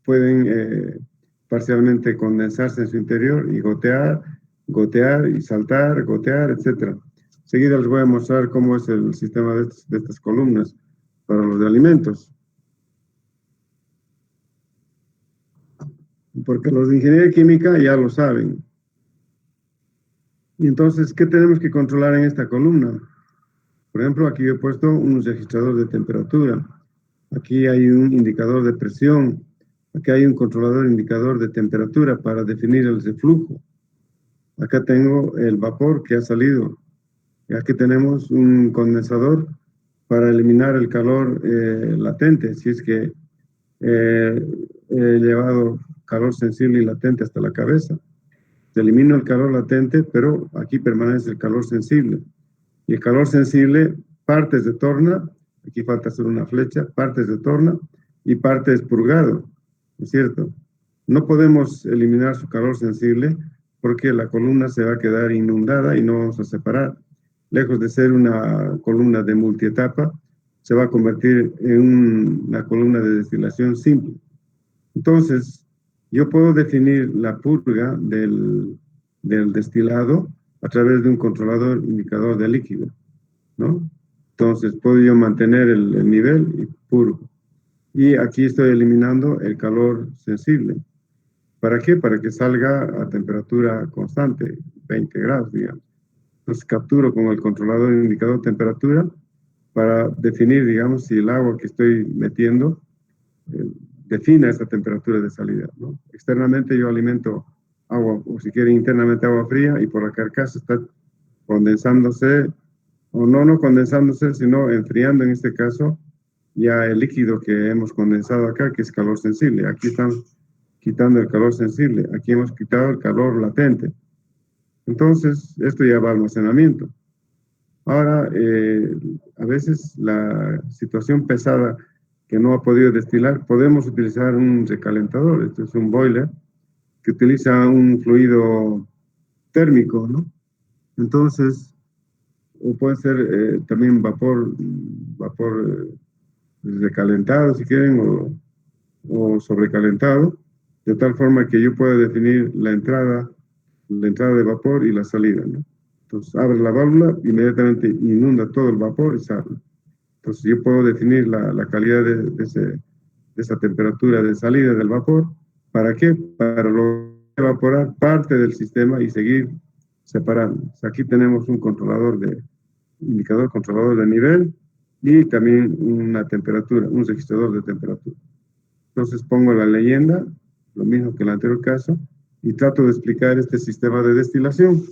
pueden parcialmente condensarse en su interior y gotear y saltar, gotear, etc. Seguida les voy a mostrar cómo es el sistema de estas columnas para los de alimentos. Porque los de ingeniería química ya lo saben. Y entonces, ¿qué tenemos que controlar en esta columna? Por ejemplo, aquí he puesto un registrador de temperatura. Aquí hay un indicador de presión. Aquí hay un controlador indicador de temperatura para definir el reflujo. Acá tengo el vapor que ha salido. Y aquí tenemos un condensador para eliminar el calor latente, si es que he llevado calor sensible y latente hasta la cabeza. Se elimina el calor latente, pero aquí permanece el calor sensible. Y el calor sensible, partes de torna, aquí falta hacer una flecha, partes de torna y partes purgado, ¿no es cierto? No podemos eliminar su calor sensible porque la columna se va a quedar inundada y no vamos a separar. Lejos de ser una columna de multietapa, se va a convertir en una columna de destilación simple. Entonces, yo puedo definir la purga del destilado a través de un controlador indicador de líquido, ¿no? Entonces, puedo yo mantener el nivel y purgo. Y aquí estoy eliminando el calor sensible. ¿Para qué? Para que salga a temperatura constante, 20 grados, digamos. Entonces, capturo con el controlador indicador de temperatura, para definir, digamos, si el agua que estoy metiendo define esa temperatura de salida, ¿no? Externamente yo alimento agua, o si quieren internamente agua fría, y por la carcasa está condensándose, o no condensándose, sino enfriando en este caso ya el líquido que hemos condensado acá, que es calor sensible. Aquí están quitando el calor sensible, aquí hemos quitado el calor latente. Entonces, esto ya va a almacenamiento. Ahora, a veces la situación pesada que no ha podido destilar, podemos utilizar un recalentador. Este es un boiler que utiliza un fluido térmico, ¿no? Entonces, o puede ser también vapor recalentado, si quieren, o sobrecalentado, de tal forma que yo pueda definir la entrada de vapor y la salida, ¿no? Entonces, abre la válvula, inmediatamente inunda todo el vapor y sale. Entonces, yo puedo definir la calidad de esa temperatura de salida del vapor. ¿Para qué? Para evaporar parte del sistema y seguir separando. O sea, aquí tenemos un indicador controlador de nivel y también una temperatura, un registrador de temperatura. Entonces pongo la leyenda, lo mismo que en el anterior caso, y trato de explicar este sistema de destilación.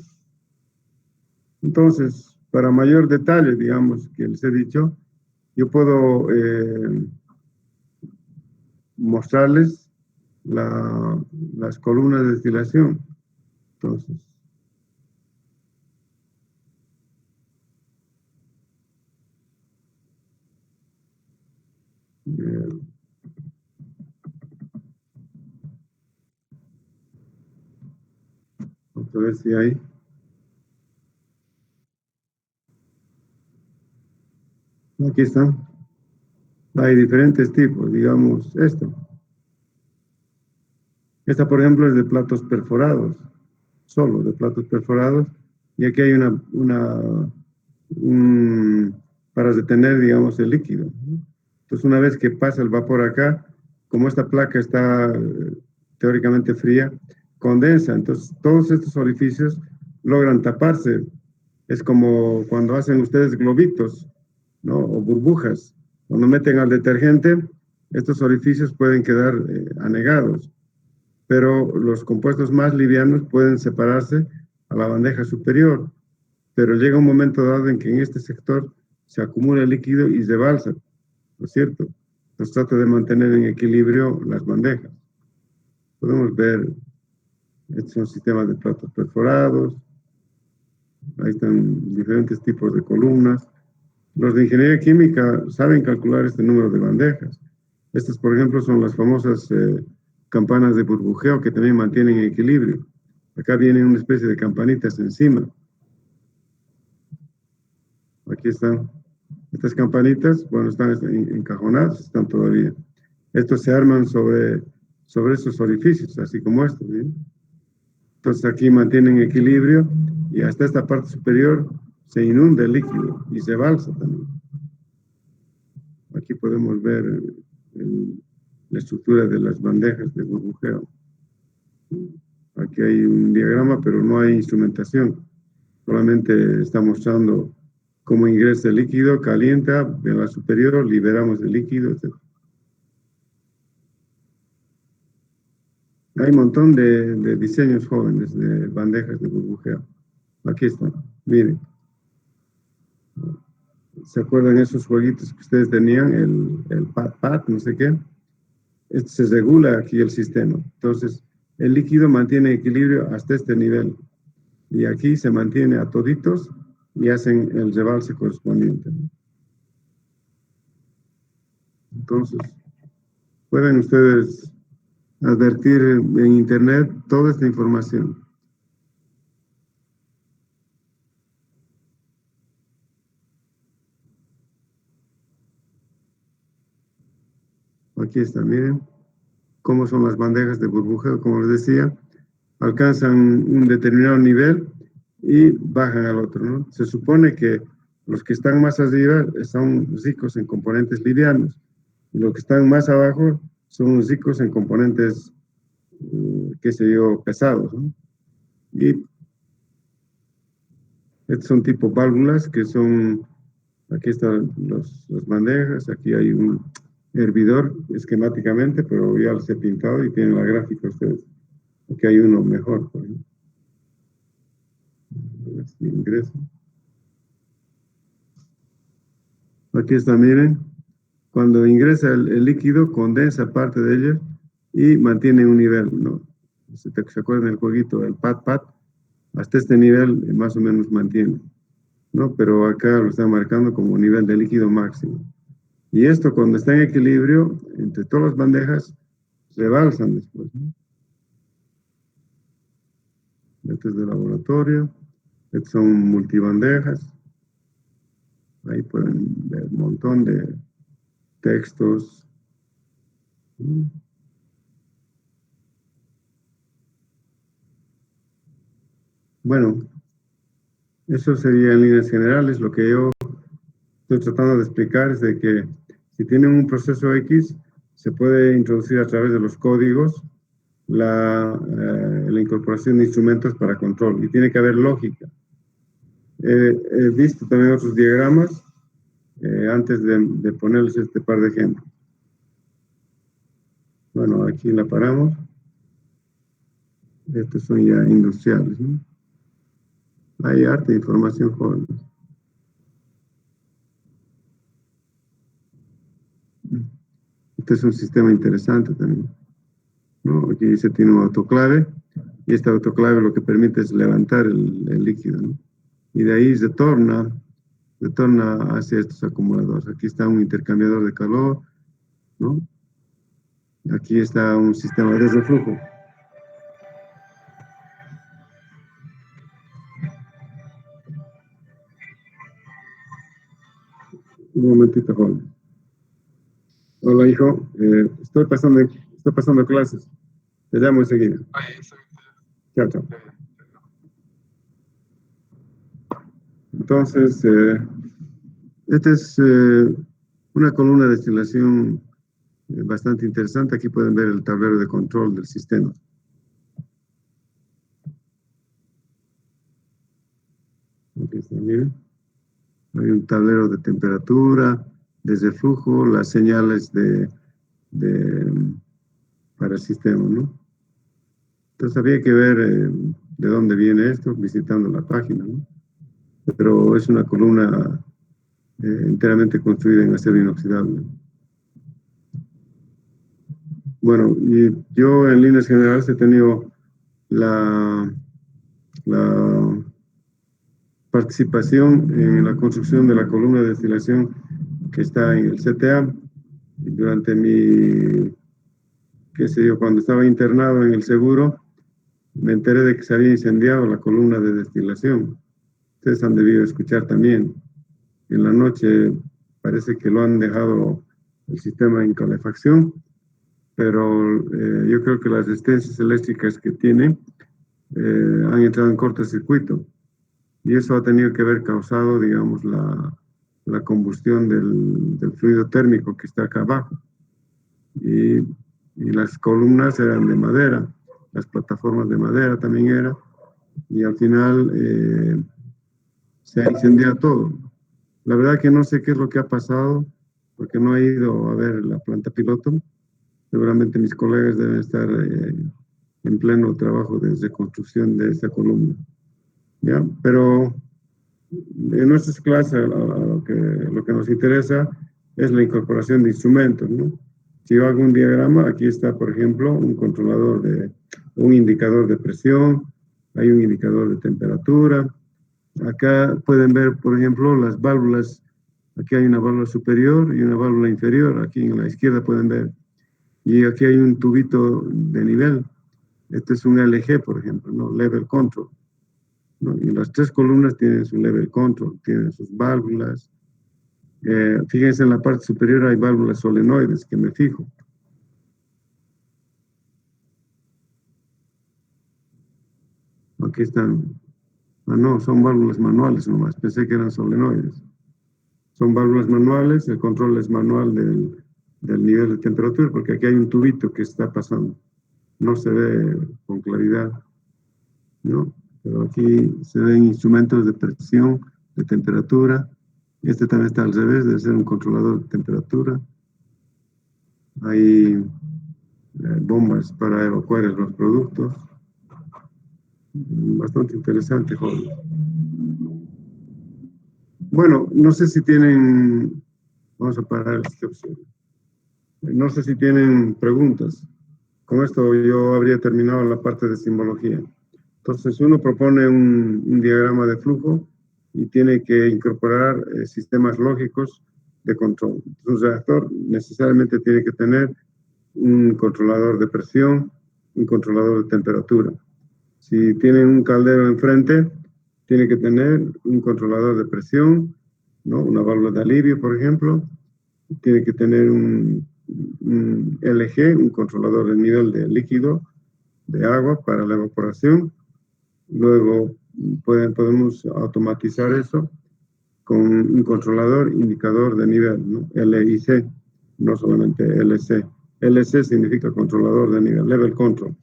Entonces, para mayor detalle, digamos, que les he dicho, yo puedo mostrarles las columnas de destilación. Entonces, vamos a ver si hay. Aquí están. Hay diferentes tipos, digamos, Esta, por ejemplo, es de platos perforados, solo de platos perforados, y aquí hay para detener, digamos, el líquido, ¿no? Entonces, una vez que pasa el vapor acá, como esta placa está teóricamente fría, condensa. Entonces, todos estos orificios logran taparse. Es como cuando hacen ustedes globitos, ¿no? O burbujas. Cuando meten al detergente, estos orificios pueden quedar anegados, pero los compuestos más livianos pueden separarse a la bandeja superior. Pero llega un momento dado en que en este sector se acumula el líquido y se balsa, ¿no es cierto? Entonces trata de mantener en equilibrio las bandejas. Podemos ver, estos son sistemas de platos perforados, ahí están diferentes tipos de columnas. Los de ingeniería química saben calcular este número de bandejas. Estas, por ejemplo, son las famosas campanas de burbujeo que también mantienen equilibrio. Acá vienen una especie de campanitas encima. Aquí están. Estas campanitas, bueno, están encajonadas, están todavía. Estos se arman sobre esos orificios, así como estos, ¿bien? Entonces aquí mantienen equilibrio y hasta esta parte superior se inunda el líquido y se balsa también. Aquí podemos ver la estructura de las bandejas de burbujeo. Aquí hay un diagrama, pero no hay instrumentación. Solamente está mostrando cómo ingresa el líquido, calienta, en la superior liberamos el líquido, etc. Hay un montón de diseños jóvenes de bandejas de burbujeo. Aquí están, miren. ¿Se acuerdan esos jueguitos que ustedes tenían? El pat, no sé qué. Se regula aquí el sistema. Entonces, el líquido mantiene equilibrio hasta este nivel. Y aquí se mantiene a toditos y hacen el rebalse correspondiente. Entonces, pueden ustedes advertir en internet toda esta información. Aquí está, miren cómo son las bandejas de burbujeo, como les decía, alcanzan un determinado nivel y bajan al otro, ¿no? Se supone que los que están más arriba son ricos en componentes livianos y los que están más abajo son ricos en componentes, qué sé yo, pesados, ¿no? Y estos son tipo válvulas que son Aquí están las bandejas, aquí hay un hervidor esquemáticamente, pero ya los he pintado y tienen la gráfica ustedes. Aquí hay uno mejor, por ejemplo. A ver si ingreso. Aquí está, miren. Cuando ingresa el líquido, condensa parte de ella y mantiene un nivel, ¿no? Si se acuerdan del jueguito, el pat, hasta este nivel más o menos mantiene, ¿no? Pero acá lo está marcando como nivel de líquido máximo. Y esto cuando está en equilibrio, entre todas las bandejas, rebalsan después, ¿no? Este es de laboratorio, estos son multibandejas. Ahí pueden ver un montón de textos. Bueno, eso sería en líneas generales. Lo que yo estoy tratando de explicar es de que si tienen un proceso X, se puede introducir a través de los códigos la incorporación de instrumentos para control y tiene que haber lógica. He visto también otros diagramas antes de ponerles este par de ejemplos. Bueno, aquí la paramos. Estos son ya industriales, ¿no? Hay harta información joven. Este es un sistema interesante también, ¿no? Aquí se tiene un autoclave y este autoclave lo que permite es levantar el líquido, ¿no? Y de ahí retorna hacia estos acumuladores. Aquí está un intercambiador de calor, ¿no? Aquí está un sistema de reflujo. Un momentito, joven. Hola, hijo. Estoy pasando clases. Te llamo enseguida. Chao, chao. Entonces, esta es una columna de destilación bastante interesante. Aquí pueden ver el tablero de control del sistema. Aquí está, miren. Hay un tablero de temperatura, de reflujo, las señales para el sistema, ¿no? Entonces había que ver de dónde viene esto, visitando la página, ¿no? Pero es una columna enteramente construida en acero inoxidable. Bueno, y yo en líneas generales he tenido la participación en la construcción de la columna de destilación que está en el CTA. Durante qué sé yo, cuando estaba internado en el seguro, me enteré de que se había incendiado la columna de destilación. Ustedes han debido escuchar también. En la noche parece que lo han dejado el sistema en calefacción, pero yo creo que las resistencias eléctricas que tiene han entrado en cortocircuito y eso ha tenido que haber causado, digamos, la combustión del fluido térmico que está acá abajo. Y las columnas eran de madera, las plataformas de madera también eran, y al final se ha incendiado todo. La verdad que no sé qué es lo que ha pasado, porque no he ido a ver la planta piloto. Seguramente mis colegas deben estar en pleno trabajo de reconstrucción de esta columna. ¿Ya? Pero en nuestras clases lo que nos interesa es la incorporación de instrumentos, ¿no? Si yo hago un diagrama, aquí está, por ejemplo, un indicador de presión, hay un indicador de temperatura. Acá pueden ver, por ejemplo, las válvulas. Aquí hay una válvula superior y una válvula inferior. Aquí en la izquierda pueden ver. Y aquí hay un tubito de nivel. Este es un LG, por ejemplo, ¿no? Level Control, ¿no? Y las tres columnas tienen su Level Control, tienen sus válvulas. Fíjense, en la parte superior hay válvulas solenoides, que me fijo. Aquí están. Ah, no, son válvulas manuales nomás. Pensé que eran solenoides. Son válvulas manuales, el control es manual del nivel de temperatura, porque aquí hay un tubito que está pasando. No se ve con claridad, ¿no? Pero aquí se ven instrumentos de presión, de temperatura, Este también está al revés, debe ser un controlador de temperatura. Hay bombas para evacuar los productos. Bastante interesante, joven. Bueno, no sé si tienen... Vamos a parar esta opción. No sé si tienen preguntas. Con esto yo habría terminado la parte de simbología. Entonces uno propone un diagrama de flujo y tiene que incorporar sistemas lógicos de control. Un reactor necesariamente tiene que tener un controlador de presión, un controlador de temperatura. Si tienen un caldero enfrente, tiene que tener un controlador de presión, ¿no? Una válvula de alivio, por ejemplo. Tiene que tener un LG, un controlador de nivel de líquido, de agua para la evaporación. Luego podemos automatizar eso con un controlador indicador de nivel, ¿no? LIC, no solamente LC. LC significa controlador de nivel, level control.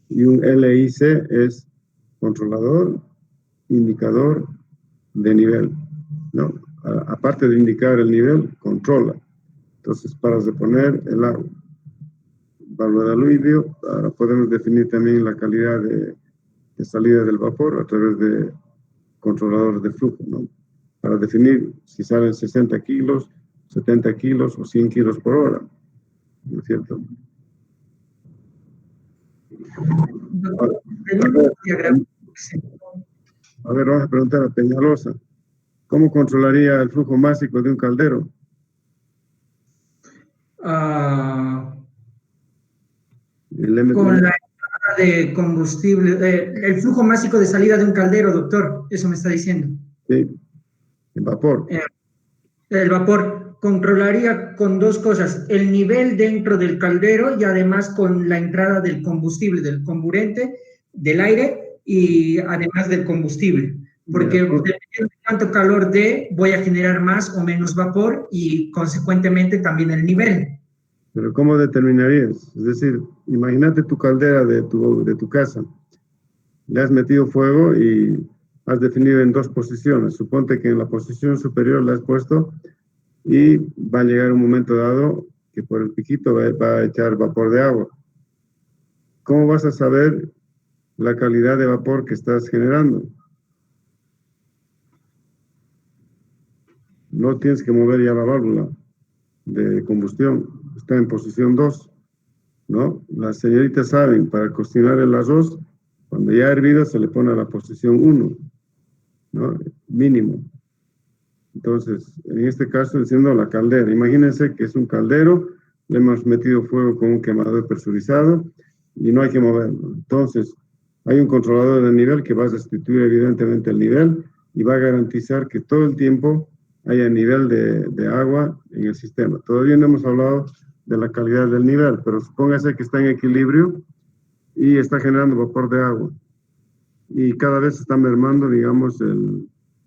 Y un LIC es controlador, indicador de nivel, ¿no? Aparte de indicar el nivel, controla. Entonces, para reponer el agua. Válvula de alivio, ahora podemos definir también la calidad de salida del vapor a través de controladores de flujo, ¿no? Para definir si salen 60 kilos, 70 kilos o 100 kilos por hora, ¿no es cierto? A ver, vamos a preguntar a Peñalosa. ¿Cómo controlaría el flujo másico de un caldero? Con la entrada de combustible, el flujo másico de salida de un caldero, doctor, eso me está diciendo. Sí, el vapor. El vapor controlaría con dos cosas, el nivel dentro del caldero y además con la entrada del combustible, del comburente, del aire y además del combustible. Porque dependiendo de cuánto calor dé, voy a generar más o menos vapor y consecuentemente también el nivel. Pero ¿cómo determinarías? Es decir, imagínate tu caldera de tu casa. Le has metido fuego y has definido en dos posiciones. Suponte que en la posición superior la has puesto y va a llegar un momento dado que por el piquito va a echar vapor de agua. ¿Cómo vas a saber la calidad de vapor que estás generando? No tienes que mover ya la válvula de combustión, está en posición 2, ¿no? Las señoritas saben, para cocinar el arroz, cuando ya ha hervido se le pone a la posición 1, ¿no? Mínimo. Entonces, en este caso, enciendo la caldera. Imagínense que es un caldero, le hemos metido fuego con un quemador presurizado y no hay que moverlo. Entonces, hay un controlador de nivel que va a sustituir evidentemente el nivel y va a garantizar que todo el tiempo haya nivel de agua en el sistema. Todavía no hemos hablado de la calidad del nivel, pero supóngase que está en equilibrio y está generando vapor de agua. Y cada vez está mermando, digamos,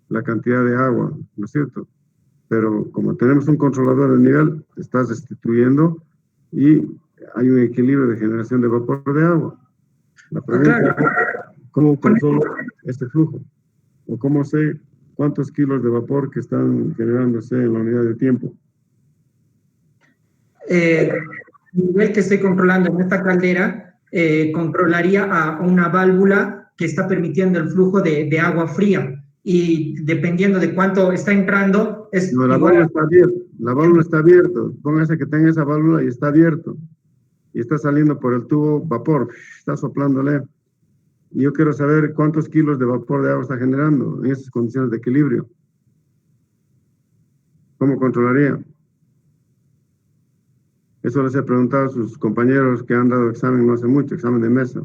la cantidad de agua, ¿no es cierto? Pero como tenemos un controlador de nivel, está restituyendo y hay un equilibrio de generación de vapor de agua. La pregunta es, ¿cómo controlo este flujo? ¿O cómo sé cuántos kilos de vapor que están generándose en la unidad de tiempo? El nivel que estoy controlando en esta caldera controlaría a una válvula que está permitiendo el flujo de agua fría. Y dependiendo de cuánto está entrando, es no, la igual. válvula está abierta. La válvula está abierta. Póngase que tenga esa válvula y está abierto. Y está saliendo por el tubo vapor. Está soplándole. Y yo quiero saber cuántos kilos de vapor de agua está generando en esas condiciones de equilibrio. ¿Cómo controlaría? Eso les he preguntado a sus compañeros que han dado examen no hace mucho, examen de mesa.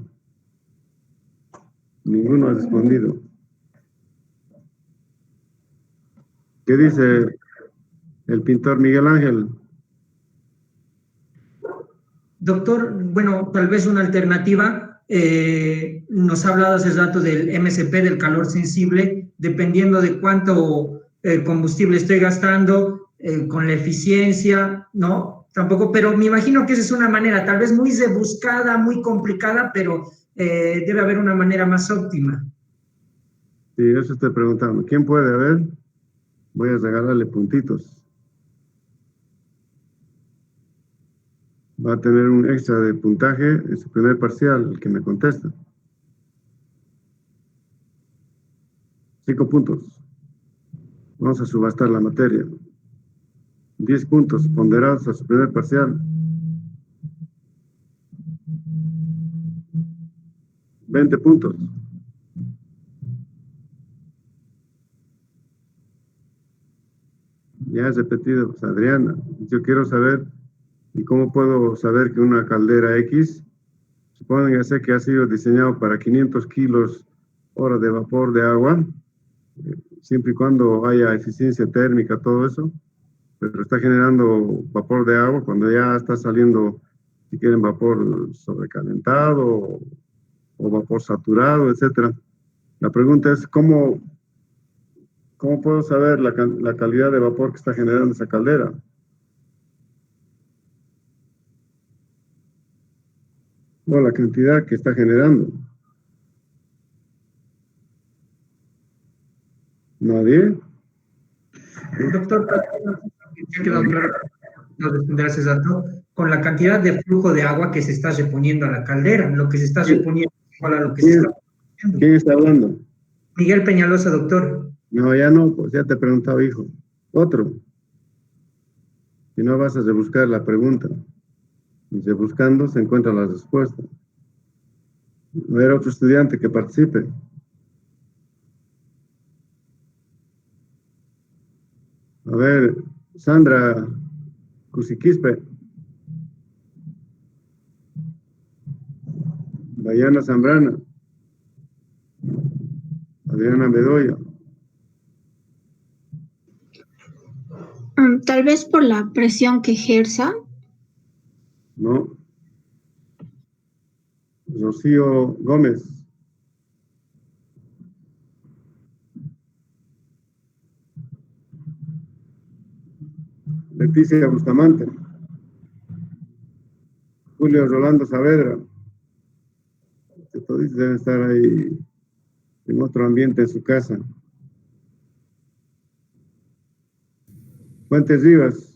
Ninguno ha respondido. ¿Qué dice el pintor Miguel Ángel? Doctor, bueno, tal vez una alternativa. Nos ha hablado hace rato del MSP, del calor sensible, dependiendo de cuánto combustible estoy gastando, con la eficiencia, ¿no? Tampoco, pero me imagino que esa es una manera, tal vez muy rebuscada, muy complicada, pero debe haber una manera más óptima. Sí, eso estoy preguntando. ¿Quién puede? A ver. Voy a regalarle puntitos. Va a tener un extra de puntaje en su primer parcial, el que me contesta. 5 puntos. Vamos a subastar la materia. 10 puntos ponderados a su primer parcial. 20 puntos. Ya he repetido, pues, Adriana. Yo quiero saber, ¿y cómo puedo saber que una caldera X, suponen ya sé que ha sido diseñado para 500 kilos hora de vapor de agua, siempre y cuando haya eficiencia térmica, todo eso, pero está generando vapor de agua cuando ya está saliendo, si quieren, vapor sobrecalentado o vapor saturado, etcétera. La pregunta es, ¿cómo puedo saber la calidad de vapor que está generando esa caldera? O la cantidad que está generando. ¿Nadie? Doctor, ya quedó claro, no defenderá ese dato, con la cantidad de flujo de agua que se está reponiendo a la caldera, lo que se está reponiendo es igual a lo que se está reponiendo. ¿Quién está hablando? Miguel Peñalosa, doctor. No, ya no, pues ya te he preguntado, hijo. Otro. Si no vas a rebuscar la pregunta. Y rebuscando se encuentra la respuesta. A ver, otro estudiante que participe. A ver, Sandra Cusiquispe. Dayana Zambrana. Adriana Bedoya. Tal vez por la presión que ejerza. No. Rocío Gómez. Leticia Bustamante. Julio Rolando Saavedra. Todos deben estar ahí en otro ambiente en su casa. Fuentes Rivas.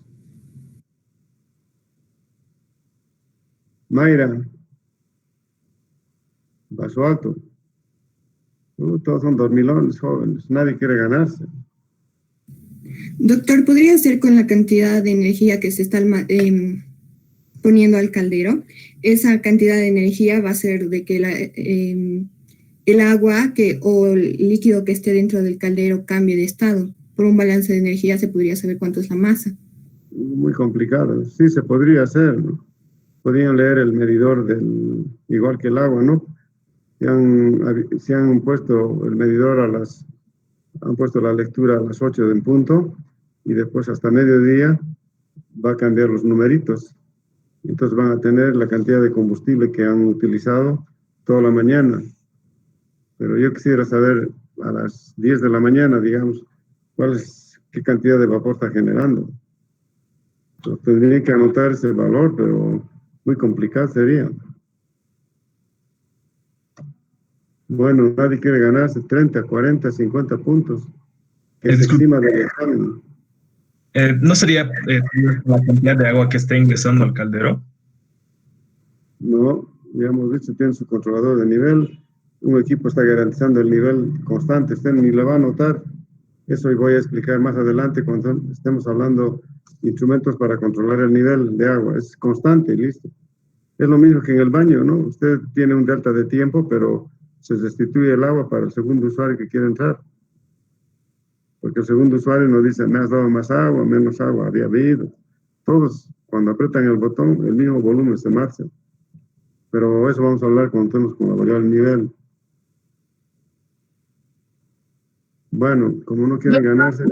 Mayra. Vaso Alto. Todos son dormilones jóvenes. Nadie quiere ganarse. Doctor, ¿podría ser con la cantidad de energía que se está poniendo al caldero? Esa cantidad de energía va a ser de que el agua o el líquido que esté dentro del caldero cambie de estado. Por un balance de energía se podría saber cuánto es la masa. Muy complicado. Sí, se podría hacer, ¿no? Podrían leer el medidor igual que el agua, ¿no? Si han puesto el medidor han puesto la lectura a las 8 en punto y después hasta mediodía va a cambiar los numeritos. Entonces van a tener la cantidad de combustible que han utilizado toda la mañana. Pero yo quisiera saber a las 10 de la mañana, digamos, qué cantidad de vapor está generando. Entonces, tendría que anotar ese valor, pero muy complicado sería. Bueno, nadie quiere ganarse 30, 40, 50 puntos, que es encima del examen. ¿No sería la cantidad de agua que está ingresando al caldero? No, ya hemos dicho, tiene su controlador de nivel. Un equipo está garantizando el nivel constante, usted ni le va a notar. Eso voy a explicar más adelante cuando estemos hablando de instrumentos para controlar el nivel de agua. Es constante y listo. Es lo mismo que en el baño, ¿no? Usted tiene un delta de tiempo, pero se restituye el agua para el segundo usuario que quiere entrar. Porque el segundo usuario nos dice, me has dado más agua, menos agua había habido. Todos, cuando apretan el botón, el mismo volumen se marcha. Pero eso vamos a hablar cuando estemos con la variable del nivel. Bueno, como no quieren ganarse...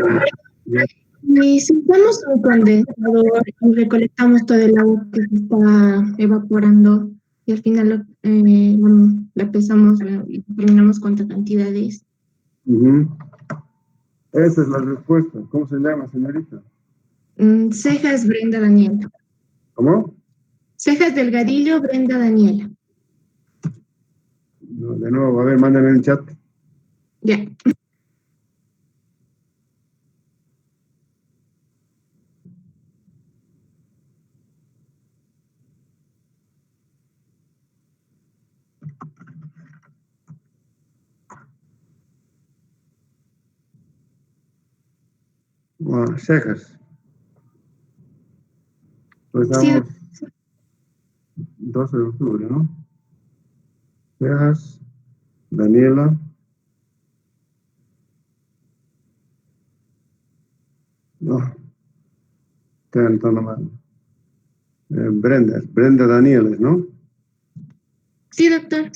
Y si usamos un condensador y recolectamos todo el agua que se está evaporando y al final la pesamos y determinamos cuánta cantidad es. Esa es la respuesta. ¿Cómo se llama, señorita? Cejas Brenda Daniela. ¿Cómo? Cejas Delgadillo Brenda Daniela. No, de nuevo, a ver, mándame en el chat. Ya. Bueno, cejas. Pues Sí, damos 12 de octubre, ¿no? Cejas, Daniela. No, estoy anotando mal. Brenda Danieles, ¿no? sí, doctor.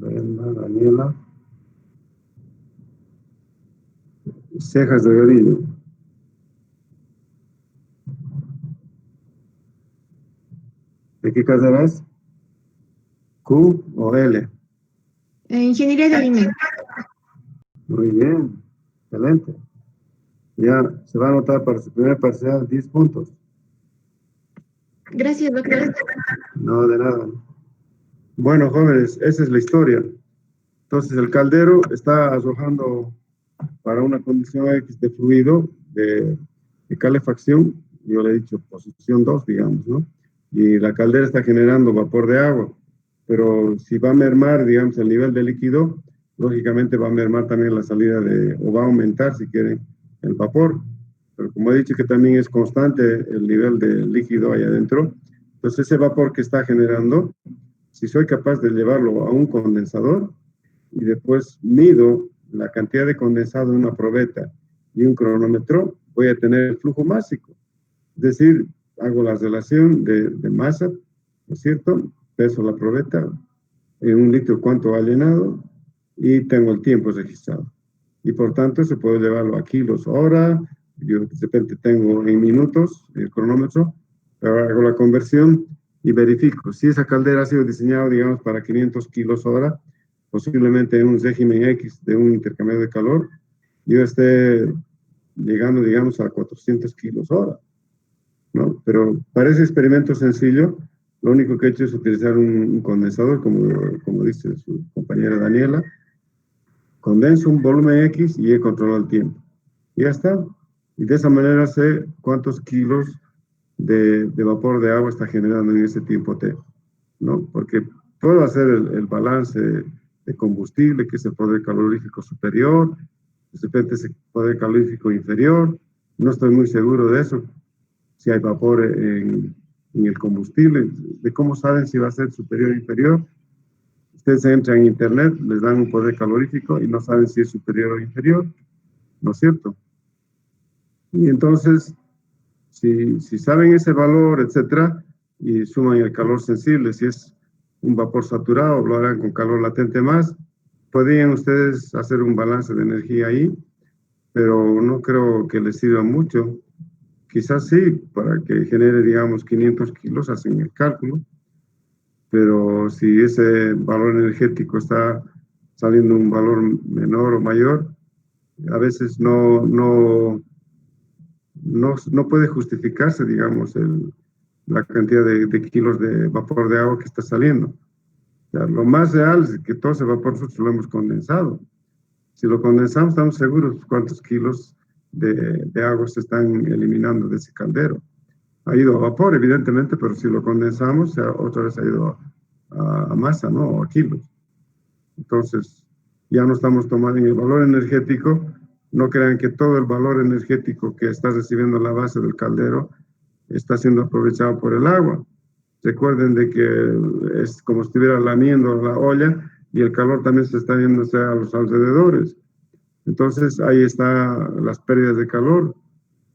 Brenda Daniela. Cejas de Orillo. ¿De qué carrera es? ¿Q o L? Ingeniería de alimentos. Muy bien, excelente. Ya se va a anotar para su primer parcial 10 puntos. Gracias, doctor. No, de nada. Bueno, jóvenes, esa es la historia. Entonces, el caldero está arrojando para una condición X de fluido, de calefacción, yo le he dicho posición 2, digamos, ¿no? Y la caldera está generando vapor de agua, pero si va a mermar, digamos, el nivel de líquido, lógicamente va a mermar también la salida o va a aumentar, si quieren, el vapor. Pero como he dicho que también es constante el nivel de líquido ahí adentro, entonces ese vapor que está generando, si soy capaz de llevarlo a un condensador y después mido la cantidad de condensado en una probeta y un cronómetro, voy a tener el flujo másico. Es decir, hago la relación de masa, ¿no es cierto? Peso la probeta, en un litro cuánto ha llenado y tengo el tiempo registrado. Y por tanto, se puede llevarlo a kilos hora, yo de repente tengo en minutos el cronómetro, pero hago la conversión y verifico. Si esa caldera ha sido diseñada, digamos, para 500 kilos hora, posiblemente en un régimen X de un intercambio de calor, yo esté llegando, digamos, a 400 kilos hora, ¿no? Pero para ese experimento sencillo, lo único que he hecho es utilizar un condensador, como dice su compañera Daniela, condenso un volumen X y he controlado el tiempo. Y ya está. Y de esa manera sé cuántos kilos de vapor de agua está generando en ese tiempo T, ¿no? Porque puedo hacer el balance de combustible, que es el poder calorífico superior, de repente es el poder calorífico inferior, no estoy muy seguro de eso, si hay vapor en el combustible, de cómo saben si va a ser superior o inferior. Ustedes entran en internet, les dan un poder calorífico y no saben si es superior o inferior, ¿no es cierto? Y entonces, si saben ese valor, etcétera, y suman el calor sensible, si es un vapor saturado, lo harán con calor latente más, podrían ustedes hacer un balance de energía ahí, pero no creo que les sirva mucho. Quizás sí, para que genere, digamos, 500 kilos, hacen el cálculo, pero si ese valor energético está saliendo un valor menor o mayor, a veces no puede justificarse, digamos, la cantidad de kilos de vapor de agua que está saliendo. O sea, lo más real es que todo ese vapor nosotros lo hemos condensado. Si lo condensamos, estamos seguros cuántos kilos de agua se están eliminando de ese caldero. Ha ido a vapor, evidentemente, pero si lo condensamos, otra vez ha ido a masa, ¿no? O a kilos. Entonces, ya no estamos tomando en el valor energético. No crean que todo el valor energético que está recibiendo la base del caldero está siendo aprovechado por el agua. Recuerden de que es como si estuviera lamiendo la olla y el calor también se está yéndose a los alrededores. Entonces, ahí están las pérdidas de calor.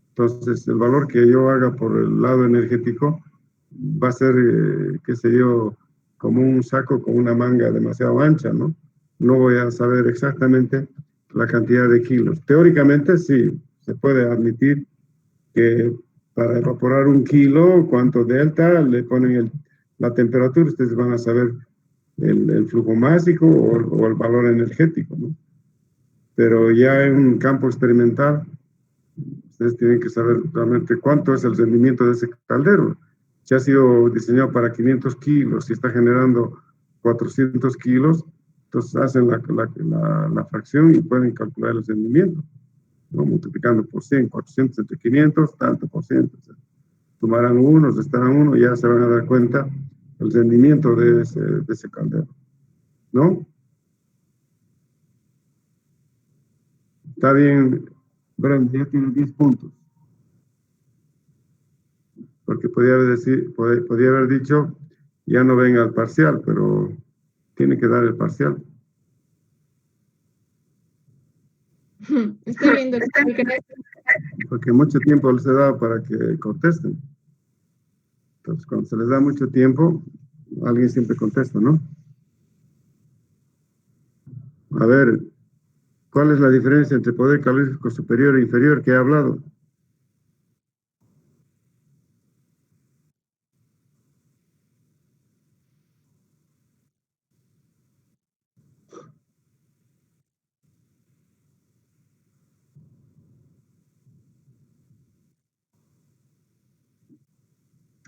Entonces, el valor que yo haga por el lado energético va a ser, qué sé yo, como un saco con una manga demasiado ancha, ¿no? No voy a saber exactamente la cantidad de kilos. Teóricamente, sí, se puede admitir que para evaporar un kilo, cuánto delta, le ponen la temperatura, ustedes van a saber el flujo másico o el valor energético, ¿no? Pero ya en un campo experimental, ustedes tienen que saber realmente cuánto es el rendimiento de ese caldero. Si ha sido diseñado para 500 kilos, si está generando 400 kilos, entonces hacen la fracción y pueden calcular el rendimiento, ¿no? Multiplicando por 100, 400 entre 500, tanto por ciento. Sumarán unos, restarán uno, y ya se van a dar cuenta el rendimiento de ese caldero, ¿no? Está bien, Brand, ya tiene 10 puntos. Porque podía haber dicho, ya no venga al parcial, pero tiene que dar el parcial. Está bien, doctor, gracias. Porque mucho tiempo les he dado para que contesten. Entonces, cuando se les da mucho tiempo, alguien siempre contesta, ¿no? A ver, ¿cuál es la diferencia entre poder calorífico superior e inferior que he hablado?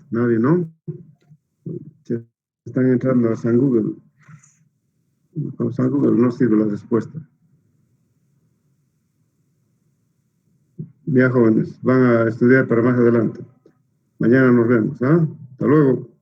Nadie, ¿no? Se están entrando a San Google. Con San Google no sirve la respuesta. Ya, jóvenes, van a estudiar para más adelante. Mañana nos vemos, ¿ah? Hasta luego.